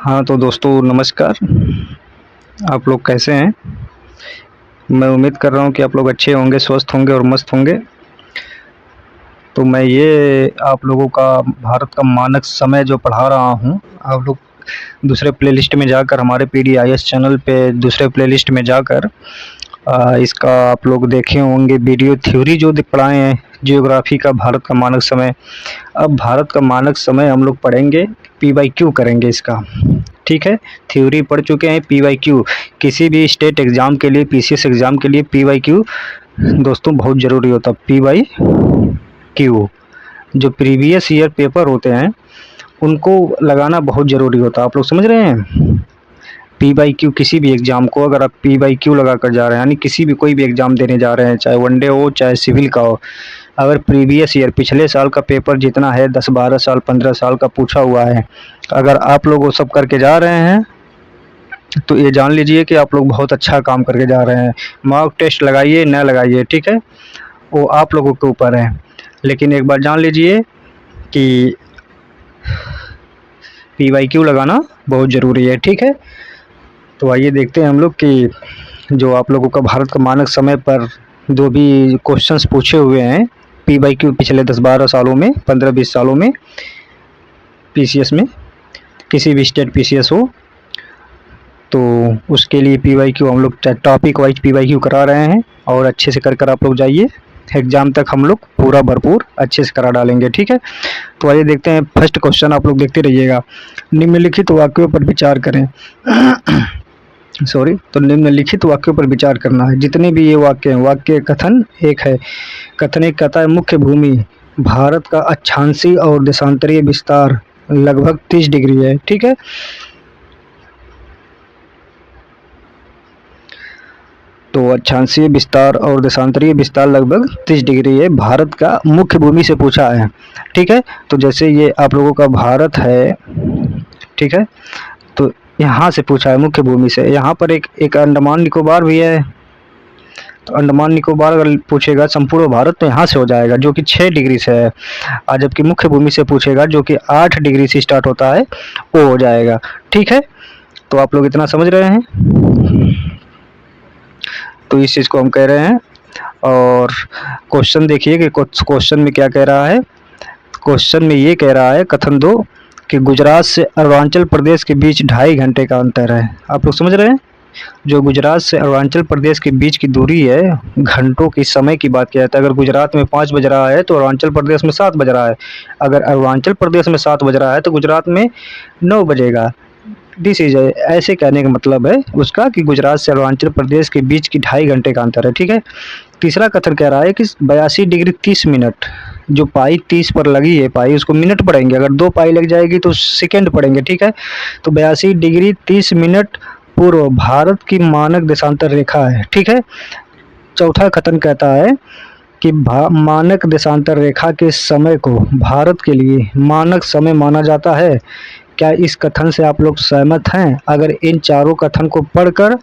हाँ, तो दोस्तों नमस्कार। आप लोग कैसे हैं? मैं उम्मीद कर रहा हूँ कि आप लोग अच्छे होंगे, स्वस्थ होंगे और मस्त होंगे। तो मैं ये आप लोगों का भारत का मानक समय जो पढ़ा रहा हूँ, आप लोग दूसरे प्लेलिस्ट में जाकर हमारे पीडीआईएस चैनल पे दूसरे प्लेलिस्ट में जाकर इसका आप लोग देखे होंगे वीडियो थ्योरी जो पढ़ाए हैं जियोग्राफी का भारत का मानक समय। अब भारत का मानक समय हम लोग पढ़ेंगे, पीवाईक्यू करेंगे इसका। ठीक है, थ्योरी पढ़ चुके हैं, पीवाईक्यू किसी भी स्टेट एग्ज़ाम के लिए, पीसीएस एग्ज़ाम के लिए पीवाईक्यू दोस्तों बहुत ज़रूरी होता है। पीवाईक्यू जो प्रीवियस ईयर पेपर होते हैं उनको लगाना बहुत ज़रूरी होता है। आप लोग समझ रहे हैं? पीवाईक्यू किसी भी एग्ज़ाम को अगर आप पीवाईक्यू लगा कर जा रहे हैं, यानी किसी भी कोई भी एग्ज़ाम देने जा रहे हैं, चाहे वनडे हो चाहे सिविल का हो, अगर प्रीवियस ईयर पिछले साल का पेपर जितना है 10-12 साल 15 साल का पूछा हुआ है, अगर आप लोग वो सब करके जा रहे हैं तो ये जान लीजिए कि आप लोग बहुत अच्छा काम करके जा रहे हैं। मॉक टेस्ट लगाइए न लगाइए, ठीक है, वो आप लोगों के ऊपर है, लेकिन एक बार जान लीजिए कि पीवाईक्यू लगाना बहुत ज़रूरी है। ठीक है, तो आइए देखते हैं हम लोग कि जो आप लोगों का भारत का मानक समय पर जो भी क्वेश्चंस पूछे हुए हैं पीवाईक्यू पिछले 10-12 सालों में, 15-20 सालों में पीसीएस में, किसी भी स्टेट पीसीएस हो, तो उसके लिए पीवाईक्यू हम लोग टॉपिक वाइज पीवाईक्यू करा रहे हैं और अच्छे से कर आप लोग जाइए। एग्ज़ाम तक हम लोग पूरा भरपूर अच्छे से करा डालेंगे। ठीक है, तो आइए देखते हैं फर्स्ट क्वेश्चन, आप लोग देखते रहिएगा। निम्नलिखित वाक्यों पर विचार करें। तो निम्नलिखित वाक्यों पर विचार करना है। जितने भी ये वाक्य हैं, वाक्य कथन एक है। कथन एक कहता है मुख्य भूमि भारत का अक्षांशीय और देशांतरीय विस्तार लगभग 30 डिग्री है। ठीक है, तो अक्षांशीय विस्तार और देशांतरीय विस्तार लगभग 30 डिग्री है। भारत का मुख्य भूमि से पूछा है। ठीक है, तो जैसे ये आप लोगों का भारत है, ठीक है, तो यहाँ से पूछा है मुख्य भूमि से। यहाँ पर एक अंडमान निकोबार भी है, तो अंडमान निकोबार अगर पूछेगा संपूर्ण भारत तो यहाँ से हो जाएगा जो कि 6 डिग्री से है, और जबकि मुख्य भूमि से पूछेगा जो कि 8 डिग्री से स्टार्ट होता है वो हो जाएगा। ठीक है, तो आप लोग इतना समझ रहे हैं, तो इस चीज़ को हम कह रहे हैं। और क्वेश्चन देखिए कि क्वेश्चन में क्या कह रहा है। क्वेश्चन में ये कह रहा है कथन 2 कि गुजरात से अरुणाचल प्रदेश के बीच 2.5 घंटे का अंतर है। आप लोग समझ रहे हैं, जो गुजरात से अरुणाचल प्रदेश के बीच की दूरी है, घंटों की समय की बात किया जाता है। अगर गुजरात में 5 बज रहा है तो अरुणाचल प्रदेश में 7 बज रहा है। अगर अरुणाचल प्रदेश में 7 बज रहा है तो गुजरात में 9 बजेगा। दिस इज ऐसे कहने का मतलब है उसका कि गुजरात से अरुणाचल प्रदेश के बीच की 2.5 घंटे का अंतर है। ठीक है, तीसरा कथन कह रहा है कि 82 डिग्री 30 मिनट, जो पाई 30 पर लगी है, पाई उसको मिनट पढ़ेंगे, अगर 2 पाई लग जाएगी तो सेकंड पढ़ेंगे। ठीक है, तो 82 डिग्री 30 मिनट पूर्व भारत की मानक देशांतर रेखा है। ठीक है, चौथा कथन कहता है कि मानक देशांतर रेखा के समय को भारत के लिए मानक समय माना जाता है। क्या इस कथन से आप लोग सहमत हैं? अगर इन चारों कथन को पढ़कर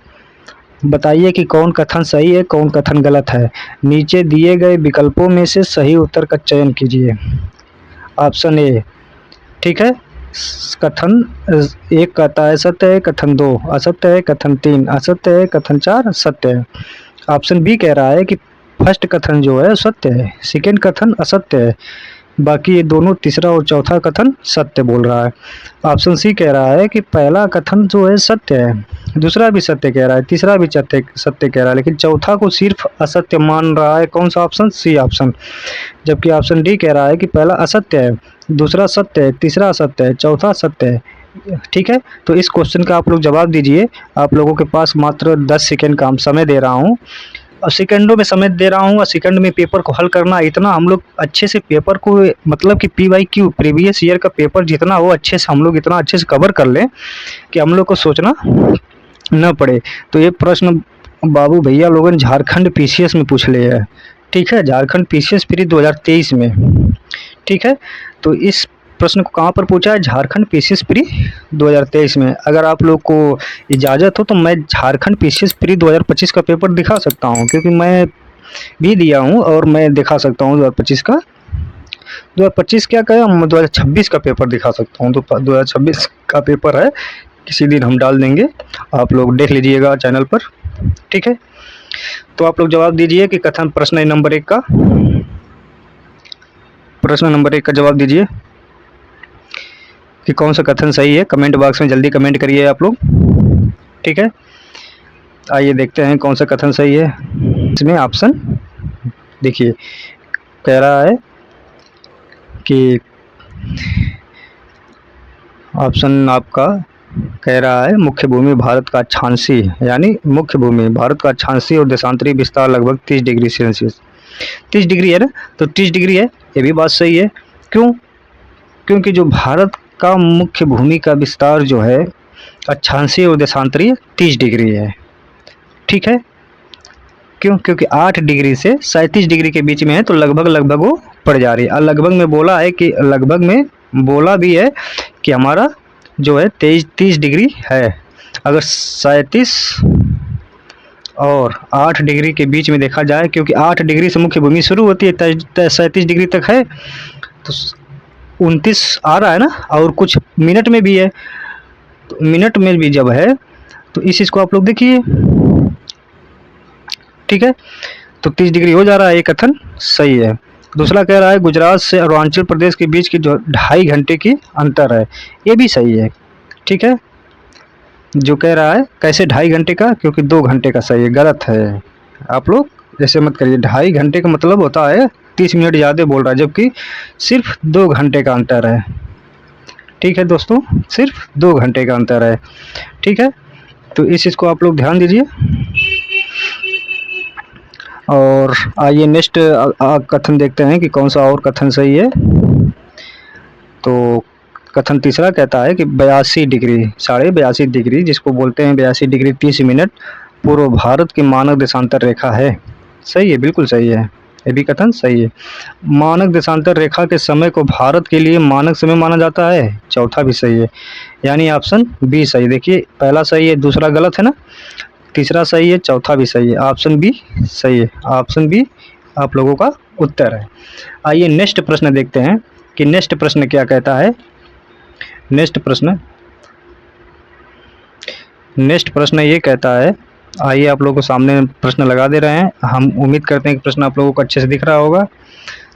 बताइए कि कौन कथन सही है, कौन कथन गलत है। नीचे दिए गए विकल्पों में से सही उत्तर का चयन कीजिए। ऑप्शन ए, ठीक है, कथन 1 कहता है सत्य है, कथन 2 असत्य है, कथन 3 असत्य है, कथन 4 सत्य है। ऑप्शन बी कह रहा है कि फर्स्ट कथन जो है सत्य है, सेकंड कथन असत्य है, बाकी ये दोनों तीसरा और चौथा कथन सत्य बोल रहा है। ऑप्शन सी कह रहा है कि पहला कथन जो है सत्य है, दूसरा भी सत्य कह रहा है, तीसरा भी सत्य कह रहा है, लेकिन चौथा को सिर्फ असत्य मान रहा है। कौन सा ऑप्शन? C option. जबकि ऑप्शन डी कह रहा है कि पहला असत्य है, दूसरा सत्य है, तीसरा असत्य है, चौथा सत्य है। ठीक है, तो इस क्वेश्चन का आप लोग जवाब दीजिए। आप लोगों के पास मात्र 10 सेकेंड का समय दे रहा हूँ, और सेकंडों में समय दे रहा हूँ, और सेकंड में पेपर को हल करना। इतना हम लोग अच्छे से पेपर को, मतलब कि पीवाईक्यू प्रीवियस ईयर का पेपर जितना हो अच्छे से हम लोग इतना अच्छे से कवर कर लें कि हम लोग को सोचना न पड़े। तो ये प्रश्न बाबू भैया लोगों झारखंड पीसीएस में पूछ ले है। ठीक है, झारखंड पीसीएस प्री 2023 में। ठीक है, तो इस प्रश्न को कहाँ पर पूछा है? झारखंड पीसीएस प्री 2023 में। अगर आप लोग को इजाज़त हो तो मैं झारखंड पीसीएस प्री 2025 का पेपर दिखा सकता हूँ, क्योंकि मैं भी दिया हूँ और मैं दिखा सकता हूँ 2025 का। 2025 क्या कहें, 2026 का पेपर दिखा सकता हूँ। तो 2026 का पेपर है किसी दिन हम डाल देंगे, आप लोग देख लीजिएगा चैनल पर, ठीक है। तो आप लोग जवाब दीजिए कि कथन प्रश्न नंबर 1 का, प्रश्न नंबर 1 का जवाब दीजिए कि कौन सा कथन सही है। कमेंट बॉक्स में जल्दी कमेंट करिए आप लोग, ठीक है। आइए देखते हैं कौन सा कथन सही है। इसमें ऑप्शन देखिए, कह रहा है कि ऑप्शन आपका कह रहा है मुख्य भूमि भारत का अक्षांशी, यानी मुख्य भूमि भारत का अक्षांशी और देशांतरी विस्तार लगभग 30 डिग्री सेल्सियस, 30 डिग्री है ना, तो 30 डिग्री है, ये भी बात सही है। क्यों? क्योंकि जो भारत का मुख्य भूमि का विस्तार जो है अक्षांशीय और देशांतरीय 30 डिग्री है, ठीक है। क्यों? क्योंकि 8 डिग्री से 37 डिग्री के बीच में है, तो लगभग लगभग वो पड़ जा रही है। और लगभग में बोला है कि लगभग में बोला भी है कि हमारा जो है 30 डिग्री है। अगर 37 और 8 डिग्री के बीच में देखा जाए, क्योंकि 8 डिग्री से मुख्य भूमि शुरू होती है, 37 डिग्री तक है, तो 29 आ रहा है ना, और कुछ मिनट में भी है, तो मिनट में भी जब है तो इस चीज़ को आप लोग देखिए, ठीक है। तो 30 डिग्री हो जा रहा है, ये कथन सही है। दूसरा कह रहा है गुजरात से अरुणाचल प्रदेश के बीच की जो 2.5 घंटे की अंतर है, ये भी सही है, ठीक है। जो कह रहा है कैसे 2.5 घंटे का, क्योंकि 2 घंटे का सही है, गलत है। आप लोग ऐसे मत करिए, 2.5 घंटे का मतलब होता है 30 मिनट ज़्यादा बोल रहा है, जबकि सिर्फ 2 घंटे का अंतर है, ठीक है दोस्तों, सिर्फ 2 घंटे का अंतर है, ठीक है। तो इस चीज़ को आप लोग ध्यान दीजिए। और आइए नेक्स्ट कथन देखते हैं कि कौन सा और कथन सही है। तो कथन तीसरा कहता है कि 82 डिग्री, 82.5 डिग्री, जिसको बोलते हैं 82 डिग्री 30 मिनट पूर्व भारत की मानक देशांतर रेखा है। सही है, बिल्कुल सही है, ये भी कथन सही है। मानक देशांतर रेखा के समय को भारत के लिए मानक समय माना जाता है, चौथा भी सही है, यानी ऑप्शन बी सही। देखिए पहला सही है, दूसरा गलत है ना, तीसरा सही है, चौथा भी सही है, ऑप्शन बी सही है, ऑप्शन बी आप लोगों का उत्तर है। आइए नेक्स्ट प्रश्न देखते हैं कि नेक्स्ट प्रश्न क्या कहता है। नेक्स्ट प्रश्न ये कहता है, आइए आप लोगों को सामने प्रश्न लगा दे रहे हैं, हम उम्मीद करते हैं कि प्रश्न आप लोगों को अच्छे से दिख रहा होगा।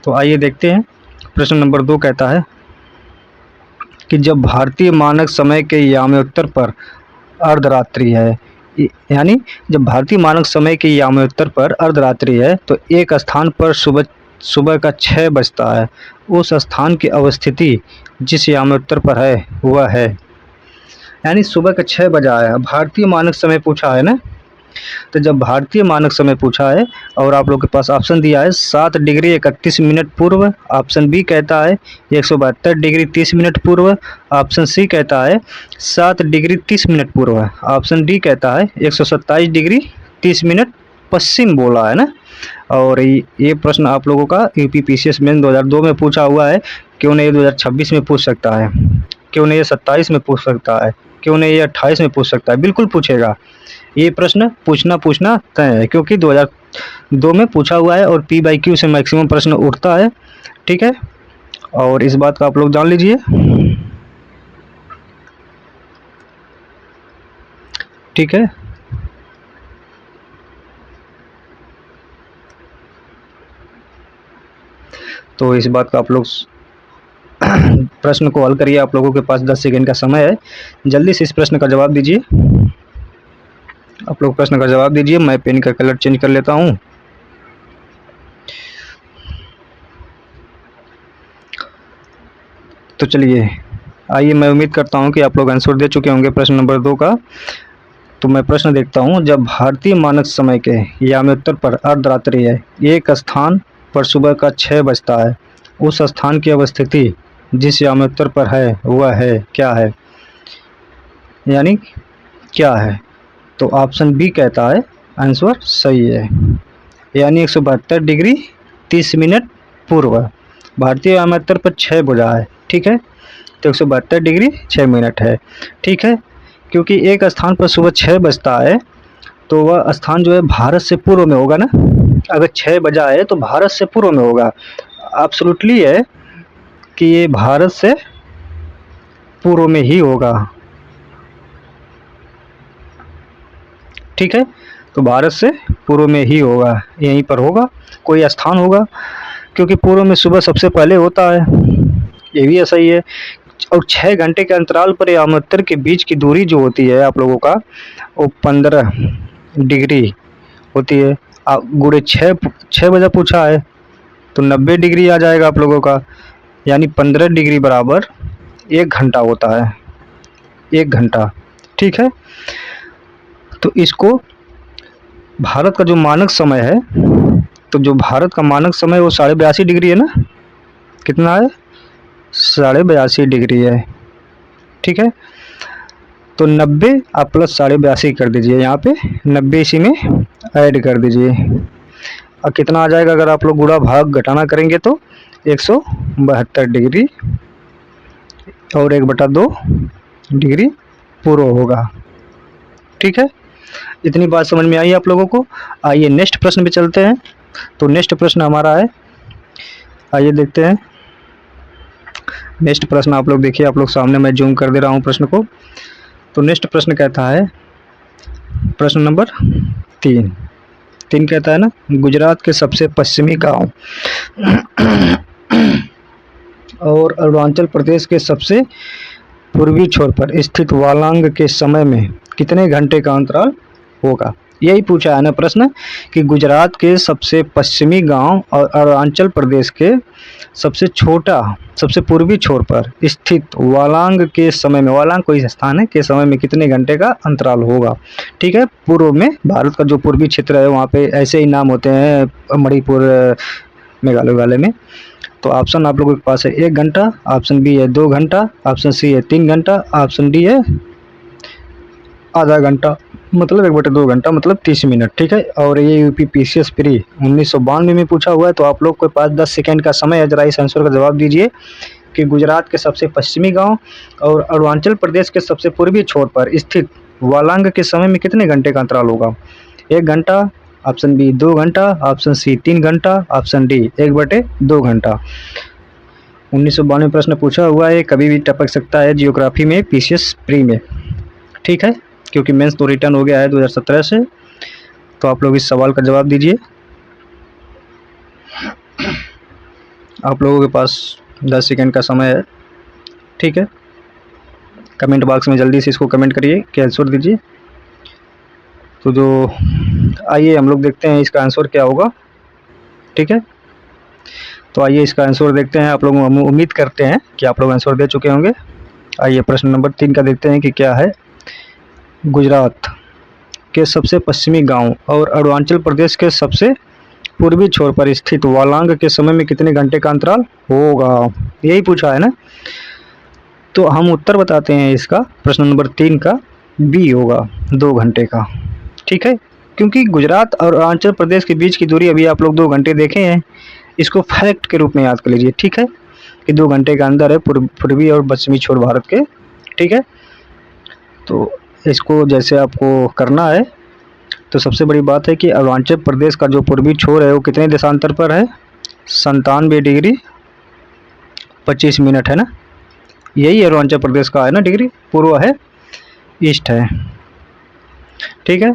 तो आइए देखते हैं। प्रश्न नंबर 2 कहता है कि जब भारतीय मानक समय के याम्योत्तर पर अर्धरात्रि है, यानी जब भारतीय मानक समय के याम्योत्तर पर अर्धरात्रि है, तो एक स्थान पर सुबह का 6 बजता है, उस स्थान की अवस्थिति जिस याम्योत्तर पर है वह है, यानी सुबह का 6 बजा है। भारतीय मानक समय पूछा है ना, तो जब भारतीय मानक समय पूछा है और आप लोग के पास ऑप्शन दिया है 7 डिग्री 31 मिनट पूर्व, ऑप्शन बी कहता है 172 डिग्री 30 मिनट पूर्व, ऑप्शन सी कहता है 7 डिग्री 30 मिनट पूर्व, ऑप्शन डी कहता है 127 डिग्री 30 मिनट पश्चिम बोला है ना। और ये प्रश्न आप लोगों का यूपीपीसीएस मेन 2002 में पूछा हुआ है, क्यों नहीं ये 2026 में पूछ सकता है, क्यों नहीं ये 27 में पूछ सकता है, क्यों नहीं ये 28 में पूछ सकता है, बिल्कुल पूछेगा। ये प्रश्न पूछना तय है, क्योंकि 2002 में पूछा हुआ है और P/Q से मैक्सिमम प्रश्न उठता है, ठीक है। और इस बात का आप लोग जान लीजिए, ठीक है। तो इस बात का आप लोग प्रश्न को हल करिए, आप लोगों के पास 10 सेकंड का समय है, जल्दी से इस प्रश्न का जवाब दीजिए। आप लोग प्रश्न का जवाब दीजिए, मैं पेन का कलर चेंज कर लेता हूँ। तो चलिए आइए, मैं उम्मीद करता हूँ कि आप लोग आंसर दे चुके होंगे प्रश्न नंबर 2 का। तो मैं प्रश्न देखता हूँ, जब भारतीय मानक समय के याम्योत्तर पर अर्धरात्रि है, एक स्थान पर सुबह का 6 बजता है, उस स्थान की अवस्थिति जिस याम्योत्तर पर है वह है, क्या है, यानी क्या है। तो ऑप्शन बी कहता है आंसर सही है, यानी 172 डिग्री 30 मिनट पूर्व। भारतीय याम्योत्तर पर 6 बजा है, ठीक है, तो 172 डिग्री 6 मिनट है, ठीक है। क्योंकि एक स्थान पर सुबह 6 बजता है, तो वह स्थान जो है भारत से पूर्व में होगा ना, अगर 6 बजा है तो भारत से पूर्व में होगा, एब्सोल्युटली है कि ये भारत से पूर्व में ही होगा, ठीक है, तो भारत से पूर्व में ही होगा, यहीं पर होगा, कोई स्थान होगा, क्योंकि पूर्व में सुबह सबसे पहले होता है, ये भी ऐसा ही है। और 6 घंटे के अंतराल पर या अमृतर के बीच की दूरी जो होती है आप लोगों का, वो 15 डिग्री होती है। गुणे 6 बजे पूछा है तो 90 डिग्री आ जाएगा आप लोगों का, यानी 15 डिग्री बराबर 1 घंटा होता है, 1 घंटा। ठीक है, तो इसको भारत का जो मानक समय है, तो जो भारत का मानक समय वो 82.5 डिग्री है ना, कितना है, 82.5 डिग्री है। ठीक है, तो 90 आप प्लस 82.5 कर दीजिए, यहाँ पे 90 इसी में ऐड कर दीजिए, और कितना आ जाएगा अगर आप लोग गुणा भाग घटाना करेंगे तो 172 डिग्री और 1/2 डिग्री पूर्व होगा। ठीक है, इतनी बात समझ में आई आप लोगों को। आइए नेक्स्ट प्रश्न पे चलते हैं। तो नेक्स्ट प्रश्न हमारा है, आइए देखते हैं नेक्स्ट प्रश्न। आप लोग देखिए, आप लोग सामने मैं जूम कर दे रहा हूँ प्रश्न को। तो नेक्स्ट प्रश्न कहता है, प्रश्न नंबर 3 कहता है ना, गुजरात के सबसे पश्चिमी गांव और अरुणाचल प्रदेश के सबसे पूर्वी छोर पर स्थित वालांग के समय में कितने घंटे का अंतराल होगा। यही पूछा है ना प्रश्न, कि गुजरात के सबसे पश्चिमी गांव और अरुणाचल प्रदेश के सबसे पूर्वी छोर पर स्थित वालांग के समय में, वालांग कोई स्थान है, के समय में कितने घंटे का अंतराल होगा। ठीक है, पूर्व में भारत का जो पूर्वी क्षेत्र है वहाँ पे ऐसे ही नाम होते हैं, मणिपुर, मेघालय वाले में। तो ऑप्शन आप लोगों के पास है 1 घंटा, ऑप्शन बी है 2 घंटा, ऑप्शन सी है 3 घंटा, ऑप्शन डी है आधा घंटा, मतलब 1/2 घंटा, मतलब 30 मिनट। ठीक है, और ये यूपी पीसीएस प्री 1992 में पूछा हुआ है। तो आप लोग के पास 10 सेकंड का समय है, जरा इस आंसर का जवाब दीजिए कि गुजरात के सबसे पश्चिमी गांव और अरुणाचल प्रदेश के सबसे पूर्वी छोर पर स्थित वालांग के समय में कितने घंटे का अंतराल होगा। 1 घंटा, ऑप्शन बी 2 घंटा, ऑप्शन सी 3 घंटा, ऑप्शन डी 1/2 घंटा। 1992 में प्रश्न पूछा हुआ है, कभी भी टपक सकता है जियोग्राफी में, पीसीएस प्री में। ठीक है, क्योंकि मेंस तो रिटर्न हो गया है 2017 से। तो आप लोग इस सवाल का जवाब दीजिए। आप लोगों के पास 10 सेकंड का समय है। ठीक है, कमेंट बॉक्स में जल्दी से इसको कमेंट करिए कि आंसर दीजिए। तो जो आइए हम लोग देखते हैं इसका आंसर क्या होगा। ठीक है, तो आइए इसका आंसर देखते हैं। आप लोग उम्मीद करते हैं कि आप लोग आंसर दे चुके होंगे। आइए प्रश्न नंबर 3 का देखते हैं कि क्या है। गुजरात के सबसे पश्चिमी गांव और अरुणाचल प्रदेश के सबसे पूर्वी छोर पर स्थित वालांग के समय में कितने घंटे का अंतराल होगा, यही पूछा है ना। तो हम उत्तर बताते हैं इसका, प्रश्न नंबर 3 का बी होगा 2 घंटे का। ठीक है, क्योंकि गुजरात और अरुणाचल प्रदेश के बीच की दूरी अभी आप लोग 2 घंटे देखे हैं, इसको फैक्ट के रूप में याद कर लीजिए। ठीक है, कि 2 घंटे का अंदर है पूर्वी और पश्चिमी छोर भारत के। ठीक है, तो इसको जैसे आपको करना है, तो सबसे बड़ी बात है कि अरुणाचल प्रदेश का जो पूर्वी छोर है वो कितने देशांतर पर है, 97 डिग्री 25 मिनट है ना, यही अरुणाचल प्रदेश का है ना डिग्री, पूर्व है, ईस्ट है। ठीक है,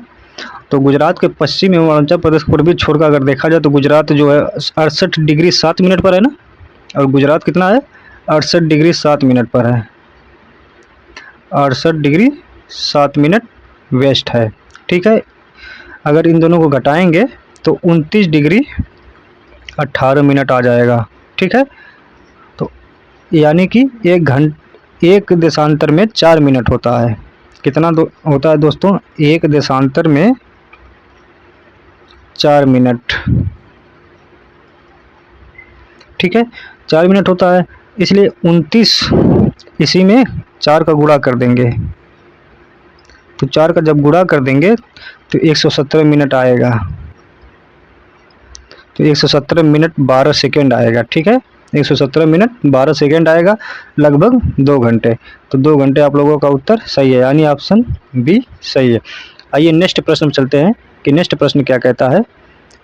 तो गुजरात के पश्चिम एवं अरुणाचल प्रदेश पूर्वी छोर का अगर देखा जाए तो गुजरात जो है 68 डिग्री 7 मिनट पर है ना, और गुजरात कितना है, 68 डिग्री 7 मिनट पर है, 68 डिग्री 7 मिनट वेस्ट है। ठीक है, अगर इन दोनों को घटाएंगे तो 29 डिग्री 18 मिनट आ जाएगा। ठीक है, तो यानी कि एक देशांतर में 4 मिनट होता है। कितना होता है दोस्तों, एक देशांतर में 4 मिनट। ठीक है, 4 मिनट होता है, इसलिए 29 इसी में 4 का गुणा कर देंगे। तो 4 का जब गुणा कर देंगे तो 117 मिनट आएगा, तो 117 मिनट 12 सेकेंड आएगा। ठीक है, 117 मिनट 12 सेकेंड आएगा, लगभग 2 घंटे। तो 2 घंटे आप लोगों का उत्तर सही है, यानी ऑप्शन बी सही है। आइए नेक्स्ट प्रश्न में चलते हैं कि नेक्स्ट प्रश्न क्या कहता है।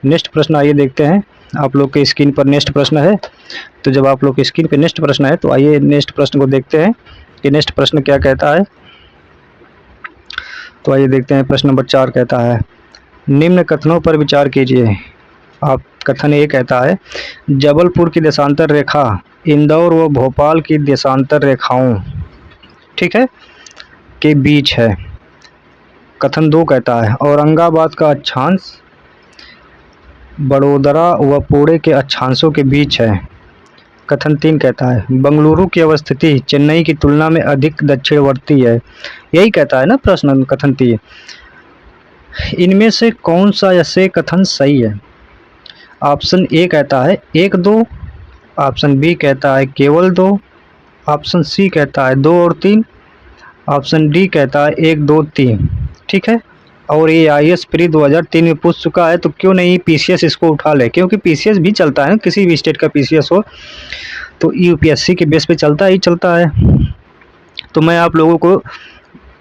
नेक्स्ट प्रश्न आइए देखते हैं, आप लोग के स्क्रीन पर नेक्स्ट प्रश्न है। तो जब आप लोग के स्क्रीन पर नेक्स्ट प्रश्न है तो आइए नेक्स्ट प्रश्न को देखते हैं कि नेक्स्ट प्रश्न क्या कहता है। तो आइए देखते हैं प्रश्न नंबर 4 कहता है, निम्न कथनों पर विचार कीजिए। आप कथन ए कहता है, जबलपुर की देशांतर रेखा इंदौर व भोपाल की देशांतर रेखाओं, ठीक है, के बीच है। कथन 2 कहता है, औरंगाबाद का अक्षांश बड़ोदरा व पुणे के अक्षांशों के बीच है। कथन 3 कहता है, बंगलुरु की अवस्थिति चेन्नई की तुलना में अधिक दक्षिणवर्ती है। यही कहता है ना प्रश्न कथन 3। इनमें से कौन सा ऐसे कथन सही है? ऑप्शन ए कहता है 1 2, ऑप्शन बी कहता है केवल 2, ऑप्शन सी कहता है 2 और 3, ऑप्शन डी कहता है 1 2 3, ठीक है। और ये IAS प्री 2003 में पूछ चुका है, तो क्यों नहीं PCS इसको उठा ले, क्योंकि PCS भी चलता है ना, किसी भी स्टेट का PCS हो तो UPSC के बेस पे चलता ही चलता है। तो मैं आप लोगों को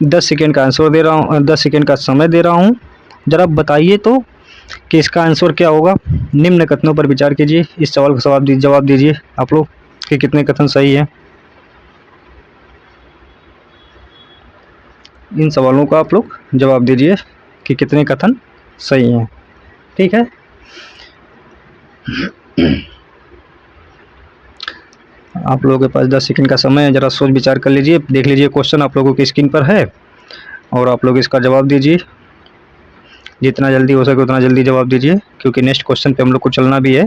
10 सेकेंड का आंसर दे रहा हूँ, 10 सेकेंड का समय दे रहा हूँ, ज़रा बताइए तो कि इसका आंसर क्या होगा। निम्न कथनों पर विचार कीजिए, इस सवाल का जवाब दीजिए आप लोग कि कितने कथन सही हैं। इन सवालों का आप लोग जवाब दीजिए कि कितने कथन सही हैं, ठीक है। आप लोगों के पास 10 सेकंड का समय है, ज़रा सोच विचार कर लीजिए। देख लीजिए क्वेश्चन आप लोगों की स्क्रीन पर है और आप लोग इसका जवाब दीजिए। जितना जल्दी हो सके उतना जल्दी जवाब दीजिए, क्योंकि नेक्स्ट क्वेश्चन पे हम लोग को चलना भी है।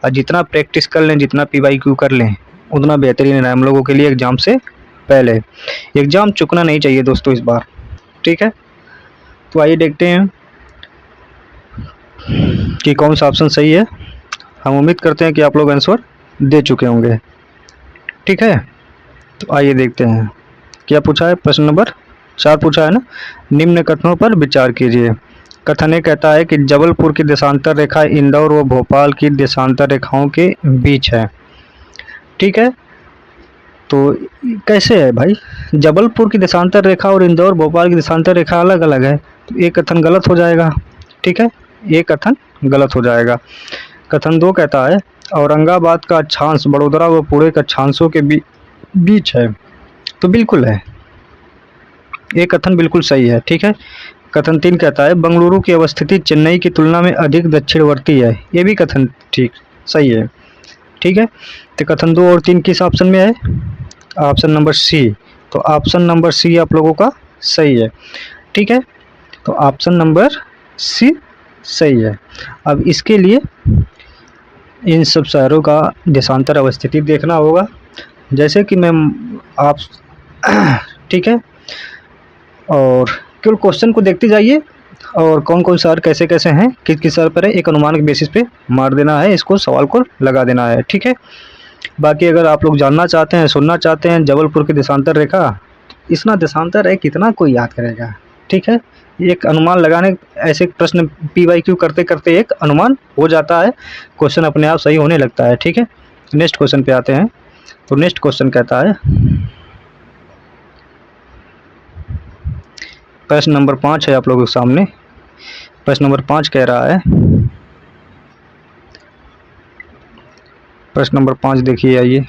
और जितना प्रैक्टिस कर लें, जितना PYQ कर लें, उतना बेहतरीन है हम लोगों के लिए एग्ज़ाम से पहले। एग्ज़ाम चुकना नहीं चाहिए दोस्तों इस बार, ठीक है। तो आइए देखते हैं कि कौन सा ऑप्शन सही है। हम उम्मीद करते हैं कि आप लोग आंसर दे चुके होंगे, ठीक है। तो आइए देखते हैं क्या पूछा है। प्रश्न नंबर 4 पूछा है ना, निम्न कथनों पर विचार कीजिए। कथन ए कहता है कि जबलपुर की देशांतर रेखा इंदौर व भोपाल की देशांतर रेखाओं के बीच है, ठीक है। तो कैसे है भाई, जबलपुर की देशांतर रेखा और इंदौर भोपाल की देशांतर रेखा अलग अलग है, तो ये कथन गलत हो जाएगा, ठीक है, ये कथन गलत हो जाएगा। कथन 2 कहता है, औरंगाबाद का अक्षांश बड़ोदरा व पुणे के अक्षांशों के बीच है, तो बिल्कुल है, ये कथन बिल्कुल सही है, ठीक है। कथन 3 कहता है, बंगलुरु की अवस्थिति चेन्नई की तुलना में अधिक दक्षिणवर्ती है, ये भी कथन ठीक सही है, ठीक है। तो कथन 2 और 3 किस ऑप्शन में है? Option number C. तो ऑप्शन नंबर सी आप लोगों का सही है, ठीक है। तो ऑप्शन नंबर सी सही है। अब इसके लिए इन सब शहरों का देशांतर अवस्थिति देखना होगा, जैसे कि मैं आप ठीक है। और केवल क्वेश्चन को देखते जाइए और कौन कौन शहर कैसे कैसे हैं, किस किस शहर पर है, एक अनुमान के बेसिस पे मार देना है, इसको सवाल को लगा देना है, ठीक है। बाकी अगर आप लोग जानना चाहते हैं, सुनना चाहते हैं जबलपुर की देशांतर रेखा, इतना देशांतर है कितना कोई याद करेगा, ठीक है। एक अनुमान लगाने, ऐसे प्रश्न PYQ करते करते एक अनुमान हो जाता है, क्वेश्चन अपने आप सही होने लगता है, ठीक है। नेक्स्ट क्वेश्चन पे आते हैं। तो नेक्स्ट क्वेश्चन कहता है, प्रश्न नंबर 5 है आप लोगों के सामने। प्रश्न नंबर 5 कह रहा है, प्रश्न नंबर 5 देखिए, आइए।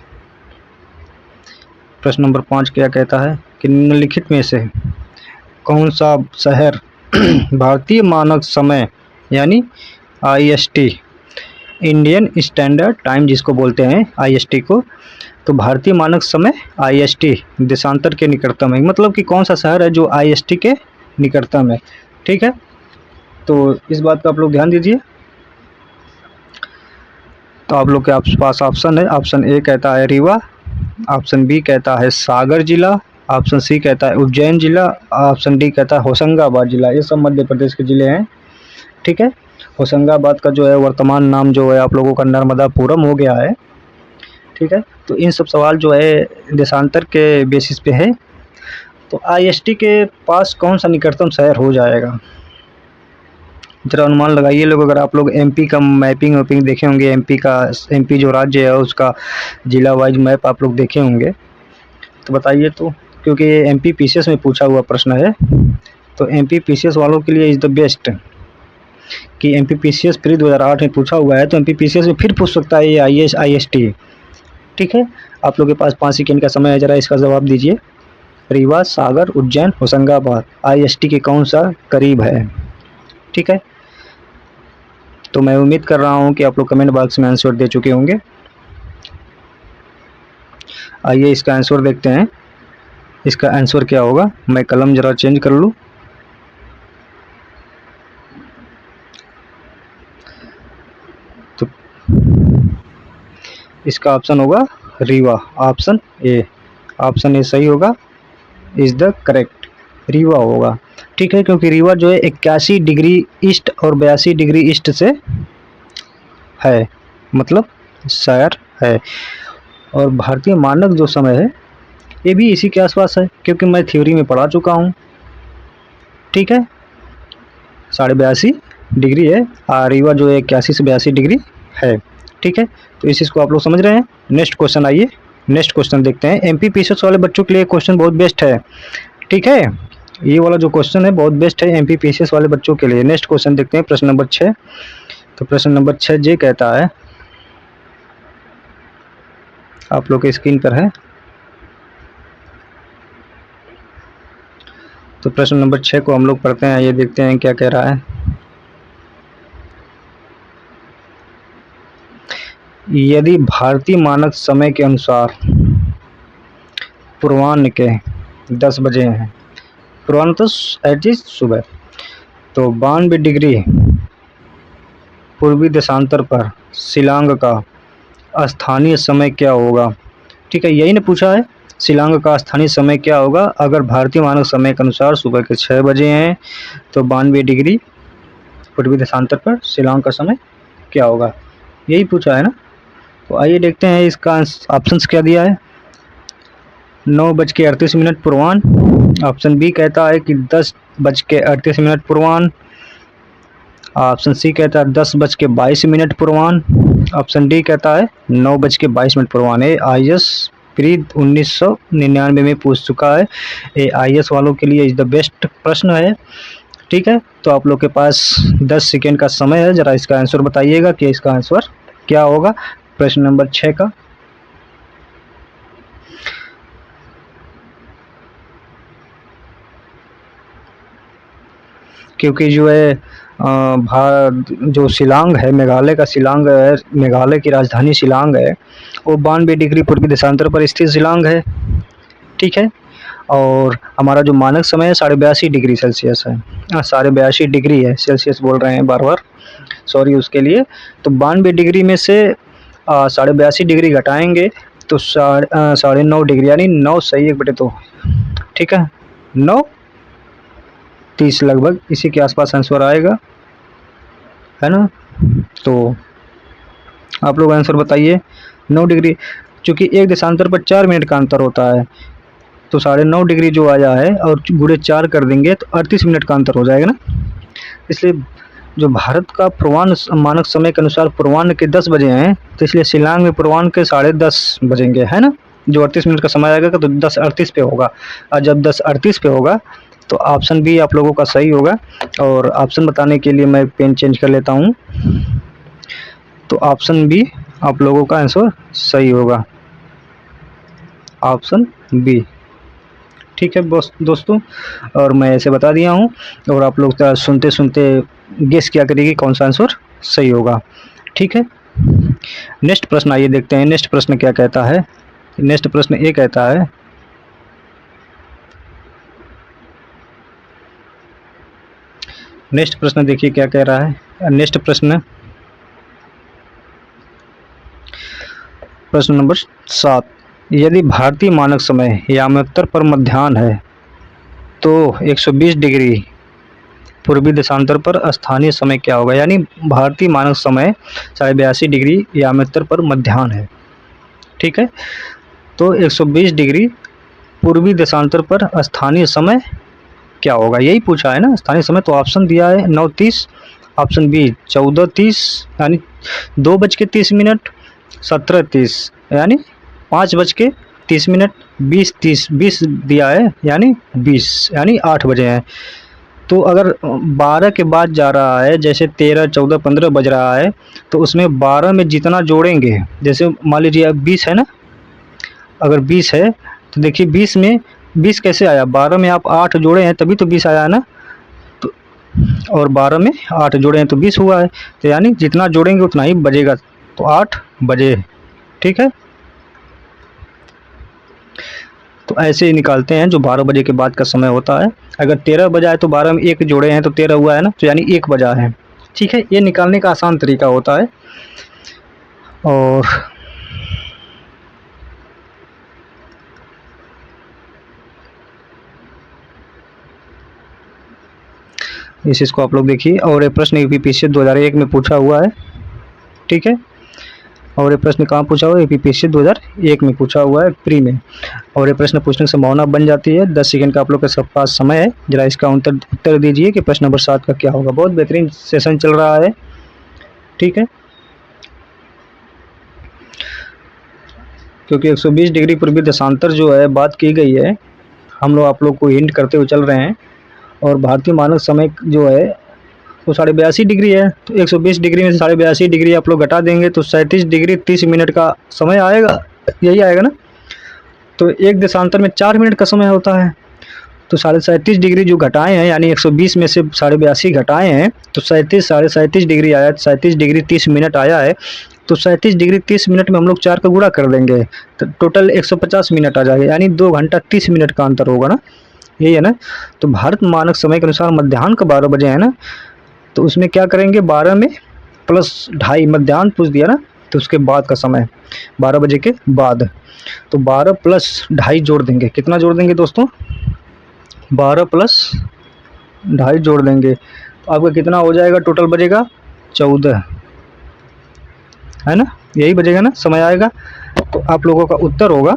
प्रश्न नंबर 5 क्या कहता है कि निम्नलिखित में से कौन सा शहर भारतीय मानक समय यानी IST, इंडियन स्टैंडर्ड टाइम जिसको बोलते हैं IST को, तो भारतीय मानक समय IST देशांतर के निकटतम है, मतलब कि कौन सा शहर है जो IST के निकटतम है, ठीक है। तो इस बात का आप लोग ध्यान दीजिए। तो आप लोग के पास ऑप्शन है, ऑप्शन ए कहता है रीवा, ऑप्शन बी कहता है सागर जिला, ऑप्शन सी कहता है उज्जैन जिला, ऑप्शन डी कहता है होशंगाबाद जिला। ये सब मध्य प्रदेश के ज़िले हैं, ठीक है। होशंगाबाद का जो है वर्तमान नाम जो है आप लोगों का नर्मदापुरम हो गया है, ठीक है। तो इन सब सवाल जो है देशांतर के बेसिस पे है। तो IST के पास कौन सा निकटतम शहर हो जाएगा, जरा अनुमान लगाइए लोग। अगर आप लोग MP का मैपिंग वैपिंग देखे होंगे, MP जो राज्य है उसका जिला वाइज मैप आप लोग देखे होंगे, तो बताइए तो, क्योंकि ये MP PCS में पूछा हुआ प्रश्न है। तो MP PCS वालों के लिए इज़ द बेस्ट कि MP PCS प्री 2008 में पूछा हुआ है, तो MP PCS में फिर पूछ सकता है ये IST, ठीक है। आप लोग के पास 5 सेकेंड का समय है, ज़रा इसका जवाब दीजिए। रीवा, सागर, उज्जैन, होशंगाबाद IST के कौन सा करीब है? ठीक है, तो मैं उम्मीद कर रहा हूँ कि आप लोग कमेंट बॉक्स में आंसर दे चुके होंगे। आइए इसका आंसर देखते हैं। इसका आंसर क्या होगा? मैं कलम ज़रा चेंज कर लूँ। तो इसका ऑप्शन होगा Rewa, option A. Option A सही होगा, इज़ द करेक्ट, रीवा होगा। ठीक है, क्योंकि रीवा जो है 81 डिग्री ईस्ट और 82 डिग्री ईस्ट से है, मतलब शायर है। और भारतीय मानक जो समय है ये भी इसी के आसपास है, क्योंकि मैं थ्योरी में पढ़ा चुका हूँ। ठीक है, 82.5 डिग्री है और रीवा जो है 81 से 82 डिग्री है। ठीक है, तो इस चीज़ को आप लोग समझ रहे हैं। नेक्स्ट क्वेश्चन, आइए नेक्स्ट क्वेश्चन देखते हैं। MPPCS वाले बच्चों के लिए क्वेश्चन बहुत बेस्ट है। ठीक है, ये वाला जो क्वेश्चन है बहुत बेस्ट है MPPCS वाले बच्चों के लिए। नेक्स्ट क्वेश्चन देखते हैं, प्रश्न नंबर 6। तो प्रश्न नंबर 6 ये कहता है, आप लोग के स्क्रीन पर है। तो प्रश्न नंबर 6 को हम लोग पढ़ते हैं, ये देखते हैं क्या कह रहा है। यदि भारतीय मानक समय के अनुसार पूर्वाह्न के 10 बजे हैं, पूर्वाह्न तो एट सुबह, तो 92 डिग्री पूर्वी देशांतर पर शिलांग का स्थानीय समय क्या होगा? ठीक है, यही ने पूछा है, शिलांग का स्थानीय समय क्या होगा अगर भारतीय मानक समय के अनुसार सुबह के 6 बजे हैं, तो 92 डिग्री पूर्वी देशांतर पर शिलांग का समय क्या होगा, यही पूछा है ना। तो आइए देखते हैं इसका ऑप्शंस क्या दिया है। 9:38 पूर्वाह्न। ऑप्शन बी कहता है कि 10:38 पूर्वाह्न। ऑप्शन सी कहता है 10:22 पूर्वाह्न। ऑप्शन डी कहता है 9:22 पूर्वाह्न। ये IAS प्री 1999 में पूछ चुका है। ये IAS वालों के लिए इज द बेस्ट प्रश्न है। ठीक है, तो आप लोग के पास 10 सेकेंड का समय है, ज़रा इसका आंसर बताइएगा कि इसका आंसर क्या होगा प्रश्न नंबर 6 का। क्योंकि जो है जो शिलांग है, मेघालय का शिलांग है, मेघालय की राजधानी शिलांग है, वो 92 डिग्री पूर्वी देशांतर पर स्थित शिलांग है। ठीक है, और हमारा जो मानक समय है 82.5 डिग्री सेल्सियस है। 82.5 डिग्री है, सेल्सियस बोल रहे हैं बार बार, सॉरी उसके लिए। तो 92 डिग्री में से 82.5 डिग्री घटाएंगे तो 9.5 डिग्री, यानी 9 सही 1/2। ठीक है, 9:30 लगभग इसी के आसपास आंसर आएगा, है ना। तो आप लोग आंसर बताइए। 9 डिग्री, चूँकि एक देशांतर पर 4 मिनट का अंतर होता है, तो 9.5 डिग्री जो आया है और गुणे 4 कर देंगे तो 38 मिनट का अंतर हो जाएगा ना। इसलिए जो भारत का पूर्वाह्न मानक समय के अनुसार पूर्वाह्न के 10 बजे हैं, तो इसलिए शिलांग में पूर्वाह्न के 10:30 बजेंगे, है ना। जो 38 मिनट का समय आएगा तो 10:38 पे होगा, और जब 10:38 पे होगा तो ऑप्शन बी आप लोगों का सही होगा। और ऑप्शन बताने के लिए मैं पेन चेंज कर लेता हूँ। तो ऑप्शन बी आप लोगों का आंसर सही होगा, ऑप्शन बी। ठीक है दोस्तों, और मैं ऐसे बता दिया हूँ, और आप लोग सुनते सुनते गेस क्या करिए कौन सा आंसर सही होगा। ठीक है, नेक्स्ट प्रश्न आइए देखते हैं। नेक्स्ट प्रश्न क्या कहता है। नेक्स्ट प्रश्न ये कहता है, नेक्स्ट प्रश्न देखिए क्या कह रहा है। नेक्स्ट प्रश्न, प्रश्न नंबर 7। यदि भारतीय मानक समय यामोत्तर पर मध्याह्न है तो 120 डिग्री पूर्वी देशांतर पर स्थानीय समय क्या होगा? यानी भारतीय मानक समय 82.5 डिग्री यामोत्तर पर मध्याह्न है। ठीक है, तो 120 डिग्री पूर्वी देशांतर पर स्थानीय समय क्या होगा, यही पूछा है ना स्थानीय समय। तो ऑप्शन दिया है 9:30, ऑप्शन बी 14:30 यानी 2:30, 17:30 यानी 5:30, 20:30, 20 दिया है यानी 20 यानी 8 बजे हैं। तो अगर 12 के बाद जा रहा है, जैसे 13, 14, 15 बज रहा है, तो उसमें 12 में जितना जोड़ेंगे, जैसे मान लीजिए अब 20 है ना, अगर 20 है तो देखिए 20 में 20 कैसे आया? 12 में आप 8 जोड़े हैं तभी तो 20 आया है ना। तो और 12 में 8 जोड़े हैं तो 20 हुआ है। तो यानी जितना जोड़ेंगे उतना ही बजेगा, तो 8 बजे। ठीक है, तो ऐसे ही निकालते हैं जो 12 बजे के बाद का समय होता है। अगर 13 बजा है तो 12 में 1 जोड़े हैं तो 13 हुआ है ना, तो यानी 1 बजा है। ठीक है, ये निकालने का आसान तरीका होता है। और इस चीज़ को आप लोग देखिए। और ये प्रश्न यूपीपीएससी 2001 में पूछा हुआ है। ठीक है, और ये प्रश्न कहाँ पूछा हुआ है? यूपीपीएससी 2001 में पूछा हुआ है, प्री में। और ये प्रश्न पूछने की संभावना बन जाती है। 10 सेकंड का आप लोग के सब पास समय है। जरा इसका उत्तर दीजिए कि प्रश्न नंबर 7 का क्या होगा। बहुत बेहतरीन सेशन चल रहा है। ठीक है, क्योंकि 120 डिग्री पूर्वी देशांतर जो है बात की गई है, हम लोग आप लोग को हिंट करते हुए चल रहे हैं। और भारतीय मानक समय जो है वो 82.5 डिग्री है। तो 120 डिग्री में से 82.5 डिग्री आप लोग घटा देंगे तो 37 डिग्री 30 मिनट का समय आएगा, यही आएगा ना। तो एक देशांतर में 4 मिनट का समय होता है। तो 37.5 डिग्री जो घटाए हैं, यानी 120 में से 82.5 घटाए हैं तो 37 डिग्री आया। 37 डिग्री 30 मिनट आया है। तो 37 डिग्री 30 मिनट में हम लोग 4 का गुणा कर देंगे तो टोटल 150 मिनट आ जाएगा, यानी 2 घंटा 30 मिनट का अंतर होगा ना, यही है ना। तो भारत मानक समय के अनुसार मध्याह्न का 12 बजे है ना, तो उसमें क्या करेंगे, 12 में प्लस ढाई, मध्याह्न पूछ दिया ना, तो उसके बाद का समय 12 बजे के बाद। तो 12 प्लस ढाई जोड़ देंगे, कितना जोड़ देंगे दोस्तों? 12 प्लस ढाई जोड़ देंगे तो आपका कितना हो जाएगा, टोटल बजेगा 14, है ना, यही बजेगा ना, समय आएगा। तो आप लोगों का उत्तर होगा